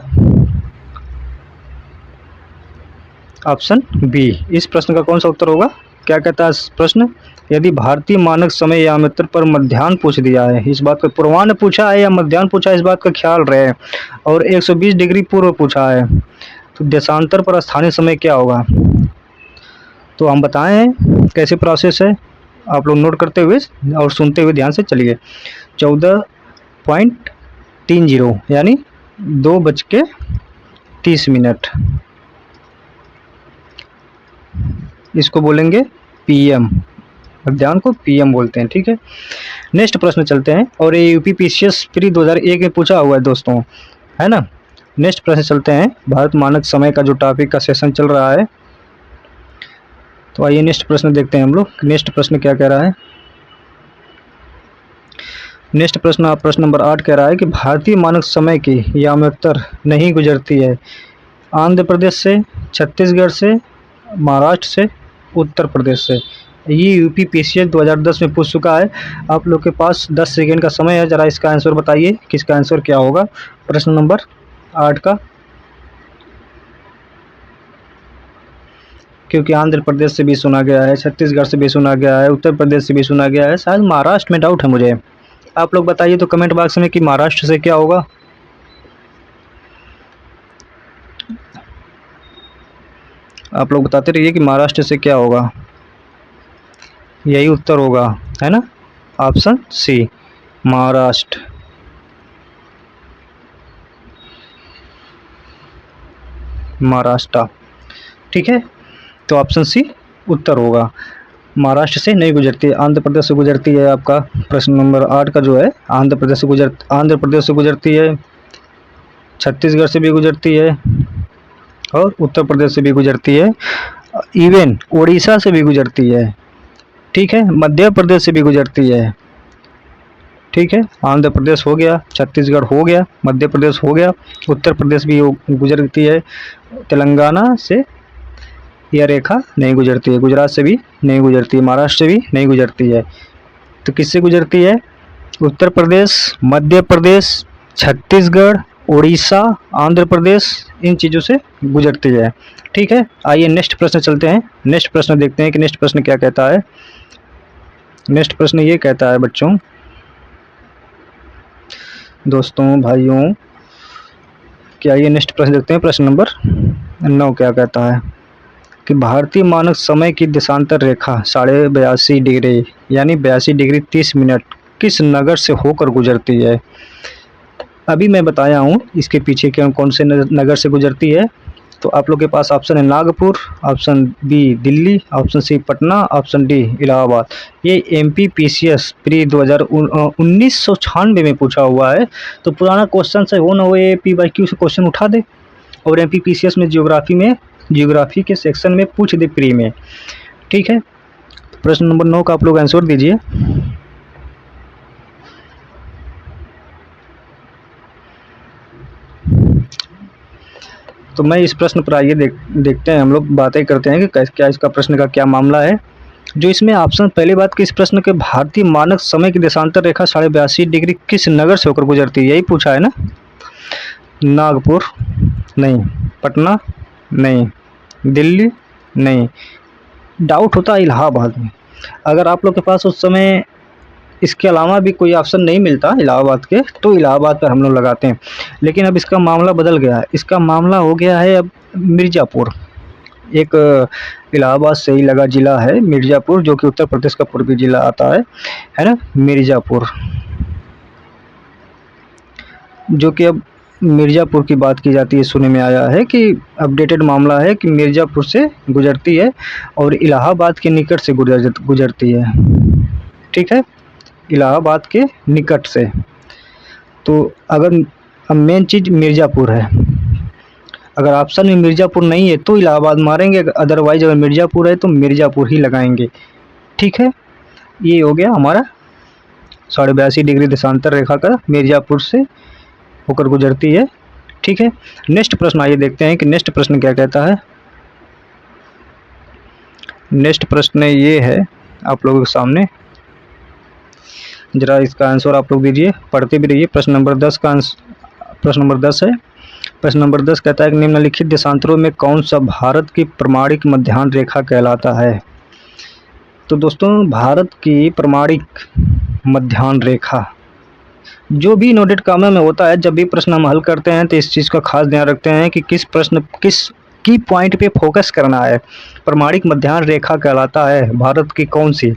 ऑप्शन बी। इस प्रश्न का कौन सा उत्तर होगा? क्या कहता है प्रश्न? यदि भारतीय मानक समय या मित्र पर मध्याह्न पूछ दिया है, इस बात का पूर्वाह्न पूछा है या मध्याह्न पूछा है, इस बात का ख्याल रहे। और 120 डिग्री पूर्व पूछा है, तो देशांतर पर स्थानीय समय क्या होगा? तो हम बताएं कैसे प्रोसेस है, आप लोग नोट करते हुए और सुनते हुए ध्यान से चलिए। 14.30 यानी 2:30, इसको बोलेंगे पीएम। मध्याह्न को पीएम बोलते हैं। ठीक है, नेक्स्ट प्रश्न चलते हैं। और ये यूपीपीएससी प्री 2001 में पूछा हुआ है दोस्तों, है ना। नेक्स्ट प्रश्न चलते हैं। भारत मानक समय का जो टॉपिक का सेशन चल रहा है, तो आइए नेक्स्ट प्रश्न देखते हैं हम लोग। नेक्स्ट प्रश्न क्या कह रहा है? नेक्स्ट प्रश्न प्रश्न नंबर 8 कह रहा है कि भारतीय मानक समय की यामोत्तर नहीं गुजरती है आंध्र प्रदेश से, छत्तीसगढ़ से, महाराष्ट्र से, उत्तर प्रदेश से। ये यूपीपीएससी 2010 में पूछ चुका है। आप लोग के पास 10 सेकंड का समय है। ज़रा इसका आंसर बताइए कि इसका आंसर क्या होगा प्रश्न नंबर 8 का। क्योंकि आंध्र प्रदेश से भी सुना गया है, छत्तीसगढ़ से भी सुना गया है, उत्तर प्रदेश से भी सुना गया है, शायद महाराष्ट्र में डाउट है मुझे। आप लोग बताइए तो कमेंट बॉक्स में कि महाराष्ट्र से क्या होगा। आप लोग बताते रहिए कि महाराष्ट्र से क्या होगा। यही उत्तर होगा, है ना, ऑप्शन सी, महाराष्ट्र। महाराष्ट्र, ठीक है, तो ऑप्शन सी उत्तर होगा। महाराष्ट्र से नहीं गुजरती है, आंध्र प्रदेश से गुजरती है। आपका प्रश्न नंबर 8 का जो है आंध्र प्रदेश से गुजरती है, छत्तीसगढ़ से भी गुजरती है और उत्तर प्रदेश से भी गुजरती है, इवन उड़ीसा से भी गुजरती है। ठीक है, मध्य प्रदेश से भी गुजरती है। ठीक है, आंध्र प्रदेश हो गया, छत्तीसगढ़ हो गया, मध्य प्रदेश हो गया, उत्तर प्रदेश भी गुजरती है। तेलंगाना से यह रेखा नहीं गुजरती है, गुजरात से भी नहीं गुजरती है, महाराष्ट्र से भी नहीं गुजरती है। तो किससे गुजरती है? उत्तर प्रदेश, मध्य प्रदेश, छत्तीसगढ़, उड़ीसा, आंध्र प्रदेश, इन चीज़ों से गुजरती है। ठीक है, आइए नेक्स्ट प्रश्न चलते हैं। नेक्स्ट प्रश्न देखते हैं कि नेक्स्ट प्रश्न क्या कहता है। नेक्स्ट प्रश्न ये कहता है बच्चों, दोस्तों, भाइयों, क्या ये नेक्स्ट प्रश्न देखते हैं। प्रश्न नंबर 9 क्या कहता है कि भारतीय मानक समय की देशांतर रेखा 82.5 डिग्री यानी 82 डिग्री 30 मिनट किस नगर से होकर गुजरती है? अभी मैं बताया हूँ इसके पीछे कौन से नगर से गुजरती है। तो आप लोग के पास ऑप्शन है Nagpur, option B Delhi, option C Patna, option D Allahabad. ये एमपीपीसीएस प्री 1996 में पूछा हुआ है। तो पुराना क्वेश्चन से हो ना हो ये पीवाईक्यू से क्वेश्चन उठा दे और एमपीपीसीएस में जियोग्राफी के सेक्शन में पूछ दे प्री में। ठीक है, प्रश्न नंबर 9 का आप लोग आंसर दीजिए। तो मैं इस प्रश्न पर आइए देखते हैं, हम लोग बातें करते हैं कि क्या इसका प्रश्न का क्या मामला है। जो इसमें ऑप्शन पहली बात कि इस प्रश्न के भारतीय मानक समय की देशांतर रेखा 82.5 डिग्री किस नगर से होकर गुजरती है, यही पूछा है ना। नागपुर नहीं, पटना नहीं, दिल्ली नहीं, डाउट होता है इलाहाबाद में। अगर आप लोग के पास उस समय इसके अलावा भी कोई ऑप्शन नहीं मिलता इलाहाबाद के, तो इलाहाबाद पर हम लोग लगाते हैं। लेकिन अब इसका मामला बदल गया है, इसका मामला हो गया है अब मिर्ज़ापुर। एक इलाहाबाद से ही लगा ज़िला है मिर्ज़ापुर, जो कि उत्तर प्रदेश का पूर्वी ज़िला आता है ना, मिर्ज़ापुर। जो कि अब मिर्ज़ापुर की बात की जाती है, सुनने में आया है कि अपडेटेड मामला है कि मिर्ज़ापुर से गुजरती है और इलाहाबाद के निकट से गुजरती है। ठीक है, इलाहाबाद के निकट से। तो अगर अब मेन चीज़ मिर्ज़ापुर है, अगर ऑप्शन में मिर्ज़ापुर नहीं है तो इलाहाबाद मारेंगे, अदरवाइज अगर मिर्ज़ापुर है तो मिर्ज़ापुर ही लगाएंगे। ठीक है, ये हो गया हमारा 82.5 डिग्री देशांतर रेखा का मिर्ज़ापुर से होकर गुजरती है। ठीक है, नेक्स्ट प्रश्न आइए देखते हैं कि नेक्स्ट प्रश्न क्या कहता है। नेक्स्ट प्रश्न ये है आप लोगों के सामने, जरा इसका आंसर आप लोग दीजिए, पढ़ते भी रहिए। प्रश्न नंबर 10 का प्रश्न नंबर 10 है। प्रश्न नंबर 10 कहता है कि निम्नलिखित देशांतरों में कौन सा भारत की प्रमाणिक मध्याह्न रेखा कहलाता है। तो दोस्तों, भारत की प्रमाणिक मध्याह्न रेखा जो भी नोटेड कॉमा में होता है, जब भी प्रश्न हम हल करते हैं तो इस चीज़ का खास ध्यान रखते हैं कि किस प्रश्न किस की पॉइंट पे फोकस करना है। प्रमाणिक मध्याह्न रेखा कहलाता है भारत की कौन सी,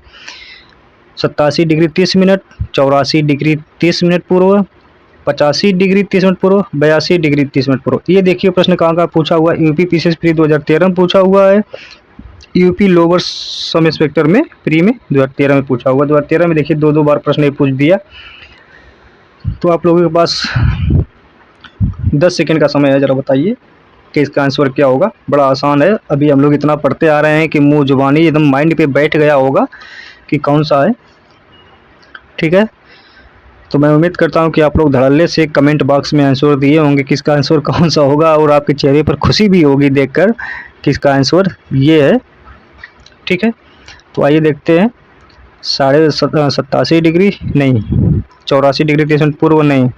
87 डिग्री 30 मिनट, 84 डिग्री 30 मिनट पूर्व, 85 डिग्री 30 मिनट पूर्व, 82 डिग्री 30 मिनट पूर्व। ये देखिए प्रश्न कहाँ का पूछा हुआ है, यूपी पीसीएस प्री 2013 में पूछा हुआ है, यूपी लोअर सब इंस्पेक्टर में प्री में 2013 में पूछा हुआ। 2013 में देखिए 2 बार प्रश्न पूछ दिया। तो आप लोगों के पास 10 सेकंड का समय है, ज़रा बताइए कि इसका आंसर क्या होगा। बड़ा आसान है, अभी हम लोग इतना पढ़ते आ रहे हैं कि मुँह जुबानी एकदम माइंड पे बैठ गया होगा कि कौन सा है। ठीक है, तो मैं उम्मीद करता हूं कि आप लोग धड़ल्ले से कमेंट बॉक्स में आंसर दिए होंगे कि इसका आंसर कौन सा होगा, और आपके चेहरे पर खुशी भी होगी देखकर कि इसका आंसर ये है। ठीक है, तो आइए देखते हैं। 87 डिग्री नहीं, 84 डिग्री 30 मिनट पूर्व नहीं,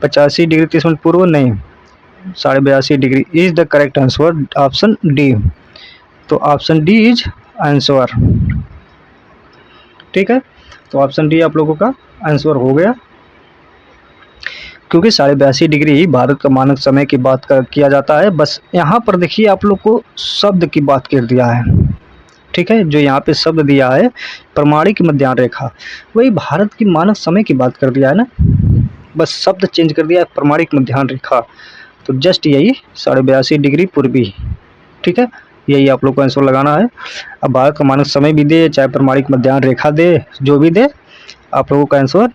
85 डिग्री 30 मिनट पूर्व नहीं, 82.5 degree is the correct answer, option D. तो ऑप्शन डी इज आंसर। ठीक है, तो ऑप्शन डी आप लोगों का आंसर हो गया, क्योंकि 82.5 डिग्री ही भारत का मानक समय की बात किया जाता है। बस यहाँ पर देखिए आप लोग को शब्द की बात कर दिया है। ठीक है, जो यहाँ पे शब्द दिया है प्रमाणिक मध्याह्न रेखा, वही भारत की मानक समय की बात कर दिया है ना, बस शब्द चेंज कर दिया है प्रमाणिक मध्याह्न रेखा। तो जस्ट यही 82.5 डिग्री पूर्वी। ठीक है, यही आप लोग को आंसर लगाना है। अब भारत का मानक समय भी दे, चाहे प्रमाणिक मध्याह्न रेखा दे, जो भी दे, आप लोगों का आंसर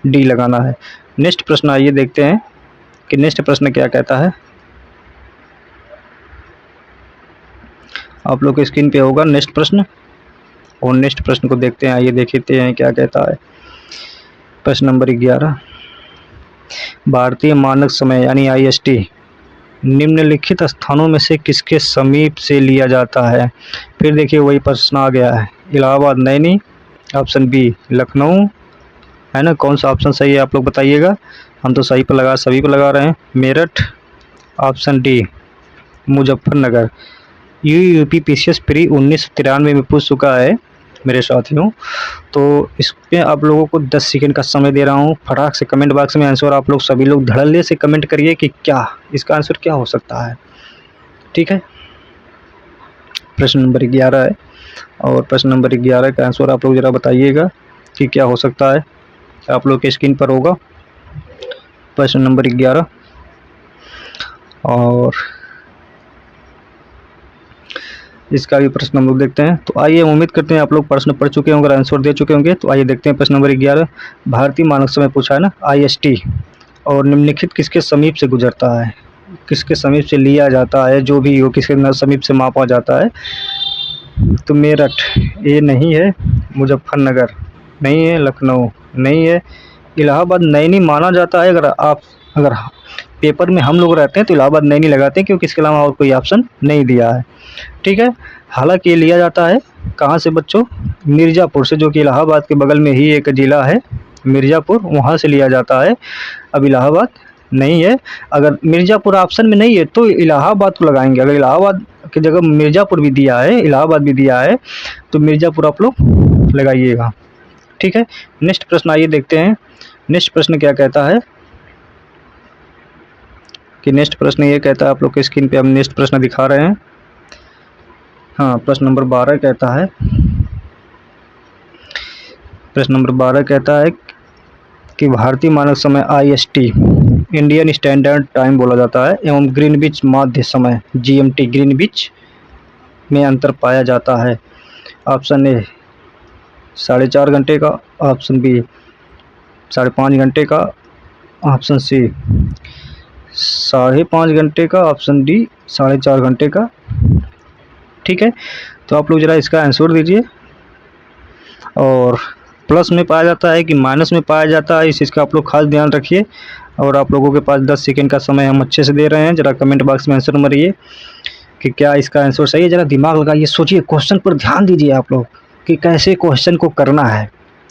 डी लगाना है। नेक्स्ट प्रश्न आइए देखते हैं कि नेक्स्ट प्रश्न क्या कहता है। आप लोग के स्क्रीन पे होगा नेक्स्ट प्रश्न, और नेक्स्ट प्रश्न को देखते हैं। आइए देखते हैं क्या कहता है। प्रश्न नंबर 11, भारतीय मानक समय यानी IST निम्नलिखित स्थानों में से किसके समीप से लिया जाता है। फिर देखिए वही प्रश्न आ गया है, इलाहाबाद नैनी, ऑप्शन बी लखनऊ, है ना। कौन सा ऑप्शन सही है आप लोग बताइएगा, हम तो सही पर सभी पर लगा रहे हैं। Meerut, option D Muzaffarnagar. UP PCS pre 1993 में पूछ चुका है मेरे साथियों। तो इस पर आप लोगों को 10 सेकंड का समय दे रहा हूँ, फटाक से कमेंट बॉक्स में आंसर आप लोग सभी लोग धड़ल्ले से कमेंट करिए कि क्या इसका आंसर क्या हो सकता है। ठीक है, प्रश्न नंबर 11 है, और प्रश्न नंबर 11 का आंसर आप लोग ज़रा बताइएगा कि क्या हो सकता है। आप लोग के स्क्रीन पर होगा प्रश्न नंबर 11, और इसका भी प्रश्न हम लोग देखते हैं। तो आइए, हम उम्मीद करते हैं आप लोग प्रश्न पढ़ चुके होंगे, आंसर दे चुके होंगे। तो आइए देखते हैं प्रश्न नंबर 11। भारतीय मानक समय पूछा है ना, IST, और निम्नलिखित किसके समीप से गुजरता है, किसके समीप से लिया जाता है, जो भी हो किसके समीप से मापा जाता है। तो मेरठ ये नहीं है, मुजफ्फरनगर नहीं है, लखनऊ नहीं है, इलाहाबाद नैनी माना जाता है। अगर पेपर में हम लोग रहते हैं तो इलाहाबाद नैनी लगाते हैं, क्योंकि इसके अलावा और कोई ऑप्शन नहीं दिया है। ठीक है, हालांकि ये लिया जाता है कहाँ से बच्चों, मिर्ज़ापुर से, जो कि इलाहाबाद के बगल में ही एक ज़िला है मिर्ज़ापुर, वहाँ से लिया जाता है। अब इलाहाबाद नहीं है, अगर मिर्ज़ापुर ऑप्शन में नहीं है तो इलाहाबाद को लगाएंगे। अगर इलाहाबाद की जगह मिर्ज़ापुर भी दिया है, इलाहाबाद भी दिया है, तो मिर्ज़ापुर आप लोग लगाइएगा। ठीक है, नेक्स्ट प्रश्न आइए देखते हैं। नेक्स्ट प्रश्न क्या कहता है कि नेक्स्ट प्रश्न ये कहता है, आप लोग के स्क्रीन पे हम नेक्स्ट प्रश्न दिखा रहे हैं। हाँ, प्रश्न नंबर 12 कहता है, प्रश्न नंबर 12 कहता है कि भारतीय मानक समय IST, इंडियन स्टैंडर्ड टाइम बोला जाता है, एवं ग्रीनविच माध्य समय GMT, ग्रीनविच में अंतर पाया जाता है। ऑप्शन ए 4.5 घंटे का, ऑप्शन बी 5.5 घंटे का, ऑप्शन सी 5.5 घंटे का, ऑप्शन डी 4.5 घंटे का। ठीक है, तो आप लोग ज़रा इसका आंसर दीजिए। और प्लस में पाया जाता है कि माइनस में पाया जाता है, इस चीज़ का आप लोग खास ध्यान रखिए। और आप लोगों के पास 10 सेकंड का समय हम अच्छे से दे रहे हैं, ज़रा कमेंट बॉक्स में आंसर मारिए कि क्या इसका आंसर सही है। ज़रा दिमाग लगाइए, सोचिए, क्वेश्चन पर ध्यान दीजिए आप लोग कि कैसे क्वेश्चन को करना है।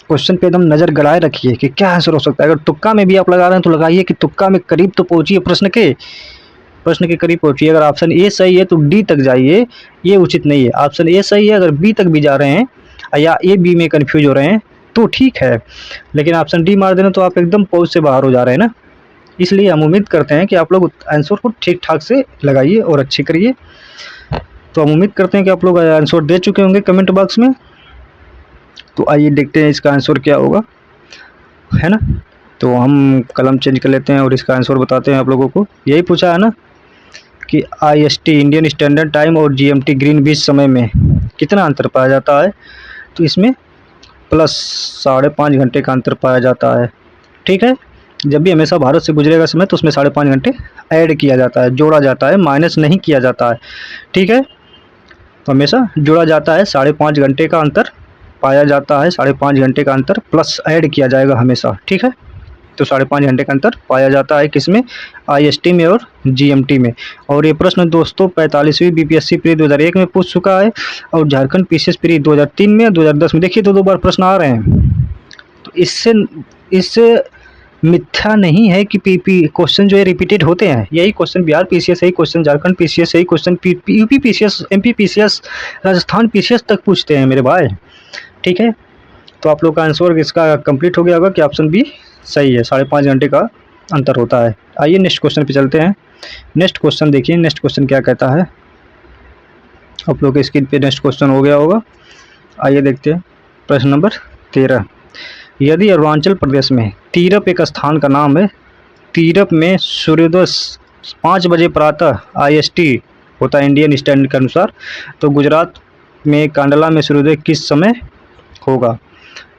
क्वेश्चन पे एकदम नज़र गड़ाए रखिए कि क्या आंसर हो सकता है। अगर तुक्का में भी आप लगा रहे हैं तो लगाइए कि तुक्का में करीब तो पहुँचिए, प्रश्न के करीब पहुँचिए। अगर ऑप्शन ए सही है तो डी तक जाइए, ये उचित नहीं है। ऑप्शन ए सही है, अगर बी तक भी जा रहे हैं या ए बी में कन्फ्यूज हो रहे हैं तो ठीक है, लेकिन ऑप्शन डी मार देना तो आप एकदम पहुँच से बाहर हो जा रहे हैं ना। इसलिए हम उम्मीद करते हैं कि आप लोग आंसर को ठीक ठाक से लगाइए और अच्छी करिए। तो हम उम्मीद करते हैं कि आप लोग आंसर दे चुके होंगे कमेंट बॉक्स में। तो आइए देखते हैं इसका आंसर क्या होगा, है ना। तो हम कलम चेंज कर लेते हैं और इसका आंसर बताते हैं आप लोगों को। यही पूछा है ना कि IST, इंडियन स्टैंडर्ड टाइम, और GMT, ग्रीनविच समय में कितना अंतर पाया जाता है। तो इसमें प्लस 5.5 घंटे का अंतर पाया जाता है। ठीक है, जब भी हमेशा भारत से गुजरेगा समय तो उसमें 5.5 घंटे ऐड किया जाता है, जोड़ा जाता है, माइनस नहीं किया जाता है। ठीक है, तो हमेशा जोड़ा जाता है, 5.5 घंटे का अंतर पाया जाता है, 5.5 घंटे का अंतर प्लस ऐड किया जाएगा हमेशा। ठीक है, तो 5.5 घंटे का अंतर पाया जाता है किसमें, IST में और GMT में। और ये प्रश्न दोस्तों 45वीं BPSC प्री 2001 में पूछ चुका है, और झारखंड PCS प्री 2003 में, 2010 में। देखिए, दो बार प्रश्न आ रहे हैं। तो इससे मिथ्या नहीं है कि क्वेश्चन जो है रिपीटेड होते हैं। यही क्वेश्चन बिहार PCS, यही क्वेश्चन झारखंड PCS, यही question UP PCS, MP PCS, Rajasthan PCS तक पूछते हैं मेरे भाई। ठीक है, तो आप लोग का आंसर इसका कंप्लीट हो गया होगा कि ऑप्शन बी सही है, 5.5 घंटे का अंतर होता है। आइए नेक्स्ट क्वेश्चन पे चलते हैं। नेक्स्ट क्वेश्चन देखिए, नेक्स्ट क्वेश्चन क्या कहता है। आप लोग के स्क्रीन पे नेक्स्ट क्वेश्चन हो गया होगा। आइए देखते हैं प्रश्न नंबर 13। यदि अरुणाचल प्रदेश में तीरप एक स्थान का नाम है, तीरप में सूर्योदय 5 बजे प्रातः IST होता है इंडियन स्टैंडर्ड के अनुसार, तो गुजरात में कांडला में सूर्योदय किस समय होगा।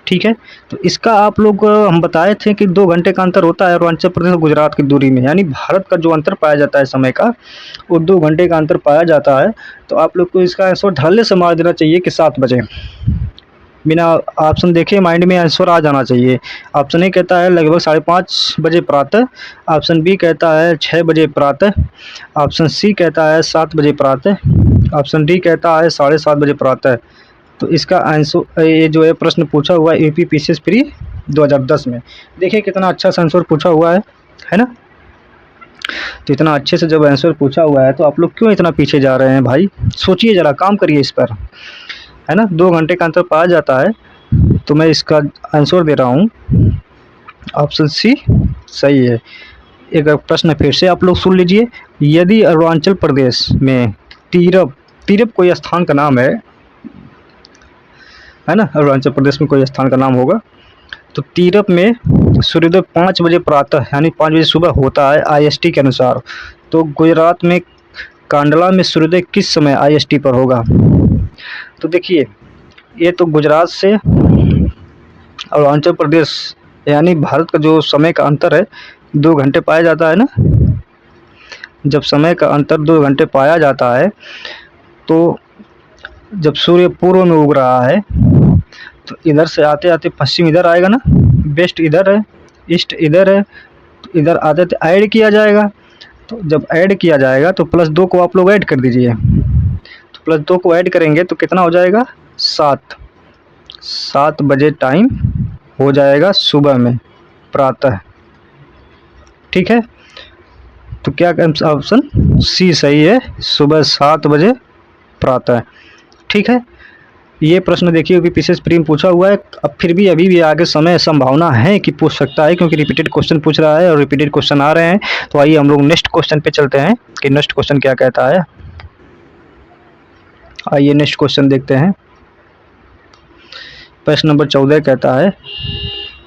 ठीक है, तो इसका आप लोग हम बताए थे कि 2 घंटे का अंतर होता है अरुणाचल प्रदेश और गुजरात की दूरी में, यानी भारत का जो अंतर पाया जाता है समय का, वो 2 घंटे का अंतर पाया जाता है। तो आप लोग को इसका आंसर धड़ल्ले से मार देना चाहिए कि 7 बजे, बिना ऑप्शन देखे माइंड में आंसर आ जाना चाहिए। ऑप्शन ए कहता है लगभग 5:30 बजे प्रातः, ऑप्शन बी कहता है 6 बजे प्रातः, ऑप्शन सी कहता है 7 बजे प्रातः, ऑप्शन डी कहता है 7:30 बजे प्रातः। तो इसका आंसर ये जो है प्रश्न पूछा हुआ है UP PCS प्री 2010 में। देखिए कितना अच्छा सा आंसर पूछा हुआ है ना। तो इतना अच्छे से जब आंसर पूछा हुआ है तो आप लोग क्यों इतना पीछे जा रहे हैं भाई, सोचिए ज़रा, काम करिए इस पर, है ना। 2 घंटे का अंतर पाया जाता है, तो मैं इसका आंसर दे रहा हूँ ऑप्शन सी सही है। एक प्रश्न फिर से आप लोग सुन लीजिए। यदि अरुणाचल प्रदेश में तीरप कोई स्थान का नाम है ना, अरुणाचल प्रदेश में कोई स्थान का नाम होगा, तो तीरप में सूर्योदय 5 बजे प्रातः यानी 5 बजे सुबह होता है IST के अनुसार, तो गुजरात में कांडला में सूर्योदय किस समय IST पर होगा। तो देखिए ये तो गुजरात से अरुणाचल प्रदेश यानी भारत का जो समय का अंतर है 2 घंटे पाया जाता है ना। जब समय का अंतर 2 घंटे पाया जाता है तो जब सूर्य पूर्व में उग रहा है तो इधर से आते आते पश्चिम इधर आएगा ना, वेस्ट इधर है, ईस्ट इधर है, तो इधर आते आते ऐड किया जाएगा। तो जब ऐड किया जाएगा तो +2 को आप लोग ऐड कर दीजिए, तो +2 को ऐड करेंगे तो कितना हो जाएगा 7। 7 बजे टाइम हो जाएगा सुबह में, प्रातः। ठीक है, तो क्या ऑप्शन सी सही है, सुबह 7 बजे प्रातः। ठीक है, ये प्रश्न देखिए अभी पीछे प्री में पूछा हुआ है। अब फिर भी अभी भी आगे समय संभावना है कि पूछ सकता है, क्योंकि रिपीटेड क्वेश्चन पूछ रहा है और रिपीटेड क्वेश्चन आ रहे हैं। तो आइए हम लोग नेक्स्ट क्वेश्चन पे चलते हैं कि नेक्स्ट क्वेश्चन क्या कहता है। आइए नेक्स्ट क्वेश्चन देखते हैं। प्रश्न नंबर 14 कहता है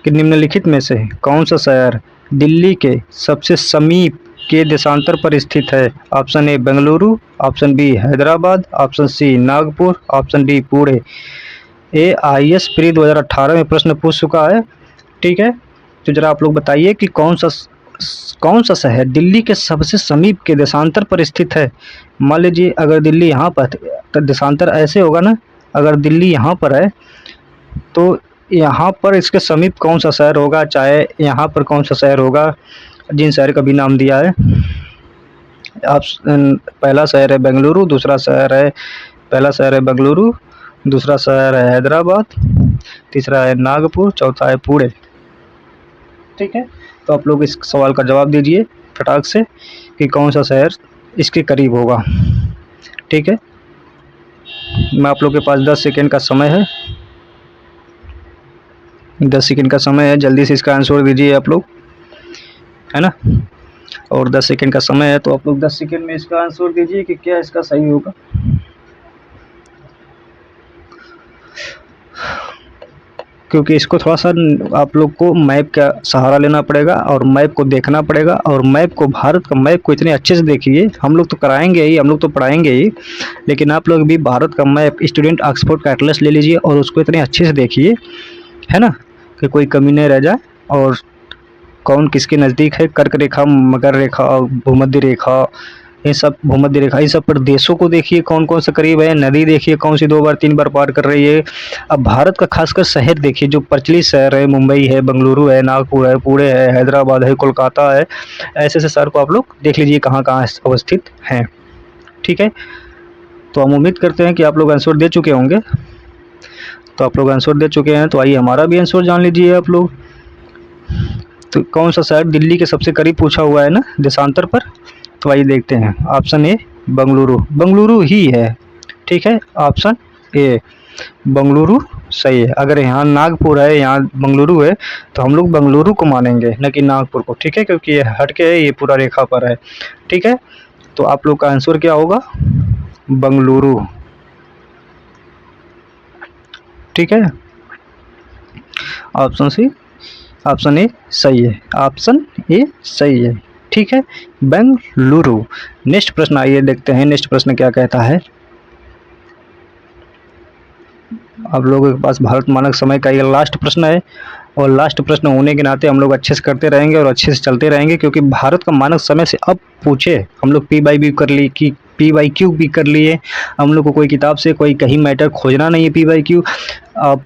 कि निम्नलिखित में से कौन सा शहर दिल्ली के सबसे समीप के देशांतर पर स्थित है। Option A Bengaluru, option B Hyderabad, option C Nagpur, option D Pune. AIS pre 2018 में प्रश्न पूछ चुका है। ठीक है, तो जरा आप लोग बताइए कि कौन सा शहर दिल्ली के सबसे समीप के देशांतर पर स्थित है। मान लीजिए अगर दिल्ली यहाँ पर, तो देशांतर ऐसे होगा ना, अगर दिल्ली यहाँ पर है तो यहाँ पर इसके समीप कौन सा शहर होगा, चाहे यहाँ पर कौन सा शहर होगा, जिन शहर का भी नाम दिया है। आप पहला शहर है बेंगलुरु, दूसरा शहर है, पहला शहर है बेंगलुरु, दूसरा शहर है हैदराबाद, तीसरा है नागपुर, चौथा है पुणे। ठीक है, तो आप लोग इस सवाल का जवाब दीजिए फटाक से कि कौन सा शहर इसके करीब होगा। ठीक है, मैं आप लोग के पास 10 सेकेंड का समय है, 10 सेकेंड का समय है, जल्दी से इसका आंसर दीजिए आप लोग, है ना। और 10 सेकेंड का समय है, तो आप लोग 10 सेकेंड में इसका आंसर दीजिए कि क्या इसका सही होगा। क्योंकि इसको थोड़ा सा आप लोग को मैप का सहारा लेना पड़ेगा और मैप को देखना पड़ेगा, और मैप को, भारत का मैप को इतने अच्छे से देखिए। हम लोग तो कराएंगे ही, हम लोग तो पढ़ाएंगे ही, लेकिन आप लोग भी भारत का मैप स्टूडेंट ऑक्सफोर्ड का एटलस ले लीजिए और उसको इतने अच्छे से देखिए, है ना, कि कोई कमी नहीं रह जाए। और कौन किसके नज़दीक है, कर्क रेखा, मकर रेखा, भूमध्य रेखा, ये सब, भूमध्य रेखा, इन सब प्रदेशों को देखिए कौन कौन सा करीब है। नदी देखिए कौन सी 2 बार 3 बार पार कर रही है। अब भारत का खासकर शहर देखिए, जो प्रचलित शहर है, मुंबई है, बेंगलुरु है, नागपुर है, पुणे है, हैदराबाद है, कोलकाता है, ऐसे ऐसे शहर को आप लोग देख लीजिए कहाँ कहाँ अवस्थित हैं। ठीक है, तो हम उम्मीद करते हैं कि आप लोग आंसर दे चुके होंगे। तो आप लोग आंसर दे चुके हैं, तो आइए हमारा भी आंसर जान लीजिए आप लोग। तो कौन सा शहर दिल्ली के सबसे करीब पूछा हुआ है ना देशांतर पर, तो आइए देखते हैं। ऑप्शन ए बेंगलुरु, बेंगलुरु ही है। ठीक है, ऑप्शन ए बेंगलुरु सही है। अगर यहाँ नागपुर है, यहाँ बेंगलुरु है, तो हम लोग बेंगलुरु को मानेंगे, न कि नागपुर को। ठीक है, क्योंकि ये हटके है, ये पूरा रेखा पर है। ठीक है, तो आप लोग का आंसर क्या होगा, बेंगलुरु। ठीक है, ऑप्शन सी, ऑप्शन ए सही है, ऑप्शन ए सही है। ठीक है, बेंगलुरु। नेक्स्ट प्रश्न आइए देखते हैं, नेक्स्ट प्रश्न क्या कहता है। आप लोगों के पास भारत मानक समय का ये लास्ट प्रश्न है, और लास्ट प्रश्न होने के नाते हम लोग अच्छे से करते रहेंगे और अच्छे से चलते रहेंगे, क्योंकि भारत का मानक समय से अब पूछे हम लोग P/Q भी कर लिए। हम लोग को कोई किताब से कोई कहीं मैटर खोजना नहीं है। P/Q अब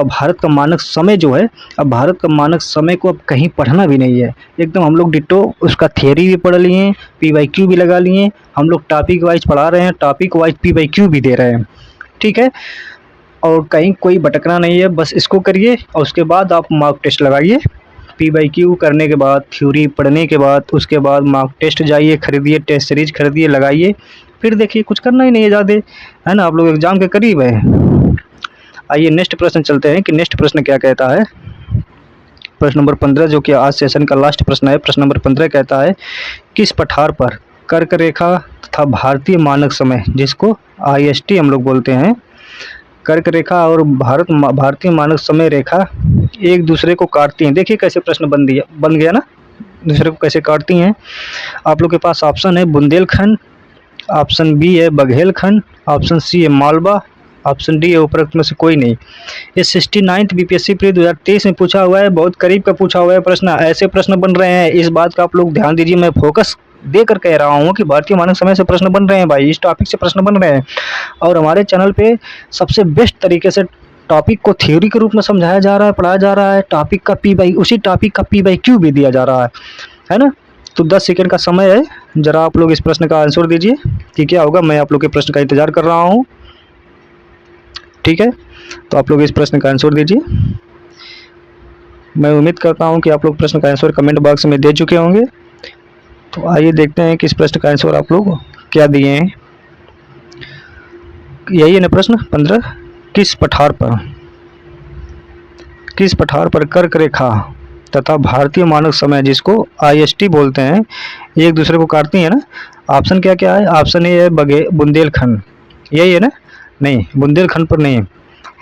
भारत का मानक समय जो है, अब भारत का मानक समय को अब कहीं पढ़ना भी नहीं है, एकदम हम लोग डिटो उसका थियरी भी पढ़ लिए, P/Q भी लगा लिए। हम लोग टॉपिक वाइज पढ़ा रहे हैं, टॉपिक वाइज P/Q भी दे रहे हैं। ठीक है, और कहीं कोई भटकना नहीं है, बस इसको करिए और उसके बाद आप मार्क टेस्ट लगाइए। P/Q करने के बाद, थ्योरी पढ़ने के बाद, उसके बाद मार्क टेस्ट जाइए, खरीदिए, टेस्ट सीरीज खरीदिए, लगाइए, फिर देखिए, कुछ करना ही नहीं है ज़्यादा, है ना। आप लोग एग्ज़ाम के करीब है। आइए नेक्स्ट प्रश्न चलते हैं कि नेक्स्ट प्रश्न क्या कहता है। प्रश्न नंबर 15, जो कि आज सेशन का लास्ट प्रश्न है। प्रश्न नंबर 15 कहता है, किस पठार पर कर्क रेखा तथा भारतीय मानक समय, जिसको IST हम लोग बोलते हैं, कर्क रेखा और भारतीय मानक समय रेखा एक दूसरे को काटती हैं। देखिए कैसे प्रश्न बन गया ना, दूसरे को कैसे काटती हैं। आप लोग के पास ऑप्शन है बुंदेलखंड, ऑप्शन बी है बघेलखंड, ऑप्शन सी है मालवा, ऑप्शन डी है उपरोक्त में से कोई नहीं। ये 69th बीपीएससी प्री 2023 में पूछा हुआ है, बहुत करीब का पूछा हुआ है प्रश्न। ऐसे प्रश्न बन रहे हैं, इस बात का आप लोग ध्यान दीजिए, मैं फोकस देकर कह रहा हूँ कि भारतीय मानक समय से प्रश्न बन रहे हैं भाई, इस टॉपिक से प्रश्न बन रहे हैं। और हमारे चैनल पे सबसे बेस्ट तरीके से टॉपिक को थ्योरी के रूप में समझाया जा रहा है, पढ़ाया जा रहा है, टॉपिक का उसी टॉपिक का P/Q भी दिया जा रहा है ना। तो 10 सेकंड का समय है, ज़रा आप लोग इस प्रश्न का आंसर दीजिए कि क्या होगा। मैं आप लोग के प्रश्न का इंतज़ार कर रहा हूँ, ठीक है। तो आप लोग इस प्रश्न का आंसर दीजिए। मैं उम्मीद करता हूँ कि आप लोग प्रश्न का आंसर कमेंट बॉक्स में दे चुके होंगे। तो आइए देखते हैं कि इस प्रश्न का आंसर आप लोग क्या दिए हैं। यही है ना प्रश्न 15, किस पठार पर कर्क रेखा तथा भारतीय मानक समय जिसको IST बोलते हैं एक दूसरे को काटती है ना। ऑप्शन क्या क्या है, ऑप्शन ए है बुंदेलखंड, यही है ना, नहीं बुंदेलखंड पर नहीं,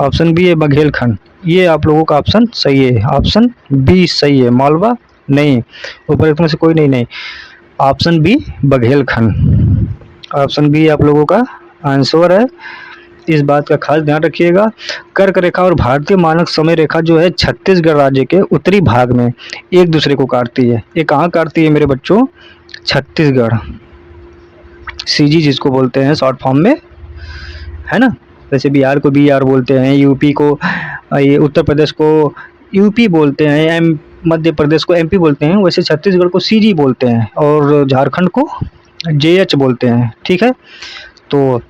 ऑप्शन बी है बघेलखंड। ये आप लोगों का ऑप्शन सही है, ऑप्शन बी सही है। मालवा नहीं, ऊपर में से कोई नहीं, option B Baghelkhand, option B आप लोगों का आंसर है। इस बात का खास ध्यान रखिएगा। कर्क रेखा और भारतीय मानक समय रेखा जो है छत्तीसगढ़ राज्य के उत्तरी भाग में एक दूसरे को काटती है। ये कहाँ काटती है मेरे बच्चों, छत्तीसगढ़, CG जिसको बोलते हैं शॉर्ट फॉर्म में, है ना। जैसे बिहार को BR बोलते हैं, यूपी को ये उत्तर प्रदेश को UP बोलते हैं, मध्य प्रदेश को MP बोलते हैं, वैसे छत्तीसगढ़ को CG बोलते हैं और झारखंड को JH बोलते हैं, ठीक है। तो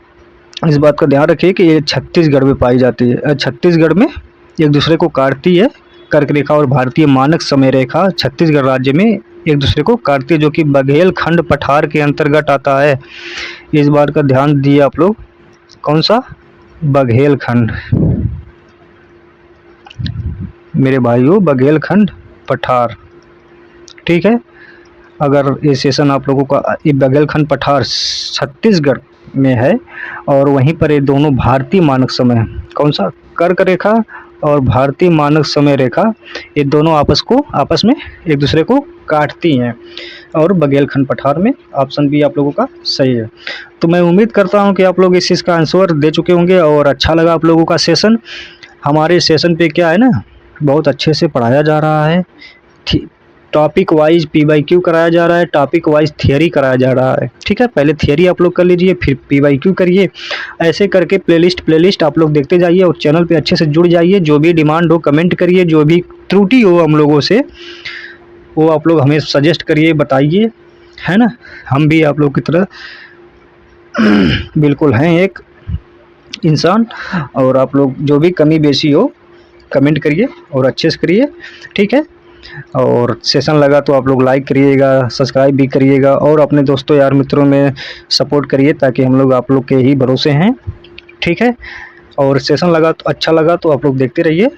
इस बात का ध्यान रखिए कि ये छत्तीसगढ़ में पाई जाती है। छत्तीसगढ़ में एक दूसरे को काटती है, कर्क रेखा और भारतीय मानक समय रेखा छत्तीसगढ़ राज्य में एक दूसरे को काटती है, जो कि बघेलखंड पठार के अंतर्गत आता है। इस बात का ध्यान दिए आप लोग, कौन सा, बघेलखंड मेरे भाइयों, बघेलखंड पठार, ठीक है। अगर ये सेशन आप लोगों का, ये बघेलखंड पठार छत्तीसगढ़ में है और वहीं पर ये दोनों भारतीय मानक समय, कौन सा, कर्क रेखा और भारतीय मानक समय रेखा, ये दोनों आपस में एक दूसरे को काटती हैं और बघेलखंड पठार में। ऑप्शन बी आप लोगों का सही है। तो मैं उम्मीद करता हूं कि आप लोग इस चीज़ का आंसर दे चुके होंगे और अच्छा लगा आप लोगों का सेशन। हमारे सेशन पे क्या है ना, बहुत अच्छे से पढ़ाया जा रहा है, टॉपिक वाइज P/Q कराया जा रहा है, टॉपिक वाइज थियरी कराया जा रहा है, ठीक है। पहले थियरी आप लोग कर लीजिए, फिर P/Q करिए, ऐसे करके प्लेलिस्ट आप लोग देखते जाइए और चैनल पे अच्छे से जुड़ जाइए। जो भी डिमांड हो कमेंट करिए, जो भी त्रुटि हो हम लोगों से वो आप लोग हमें सजेस्ट करिए, बताइए, है ना। हम भी आप लोग की तरह बिल्कुल हैं एक इंसान, और आप लोग जो भी कमी बेसी हो कमेंट करिए और अच्छे से करिए, ठीक है। और सेशन लगा तो आप लोग लाइक करिएगा, सब्सक्राइब भी करिएगा और अपने दोस्तों यार मित्रों में सपोर्ट करिए, ताकि हम लोग आप लोग के ही भरोसे हैं, ठीक है। और सेशन लगा तो अच्छा लगा तो आप लोग देखते रहिए,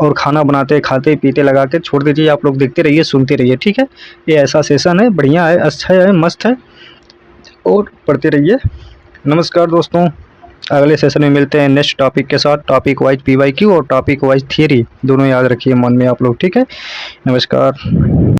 और खाना बनाते खाते पीते लगा के छोड़ दीजिए, आप लोग देखते रहिए, सुनते रहिए, ठीक है। ये ऐसा सेशन है, बढ़िया है, अच्छा है, मस्त है, और पढ़ते रहिए। नमस्कार दोस्तों, अगले सेशन में मिलते हैं नेक्स्ट टॉपिक के साथ। टॉपिक वाइज P/Q और टॉपिक वाइज थियरी दोनों याद रखिए मन में आप लोग, ठीक है। नमस्कार।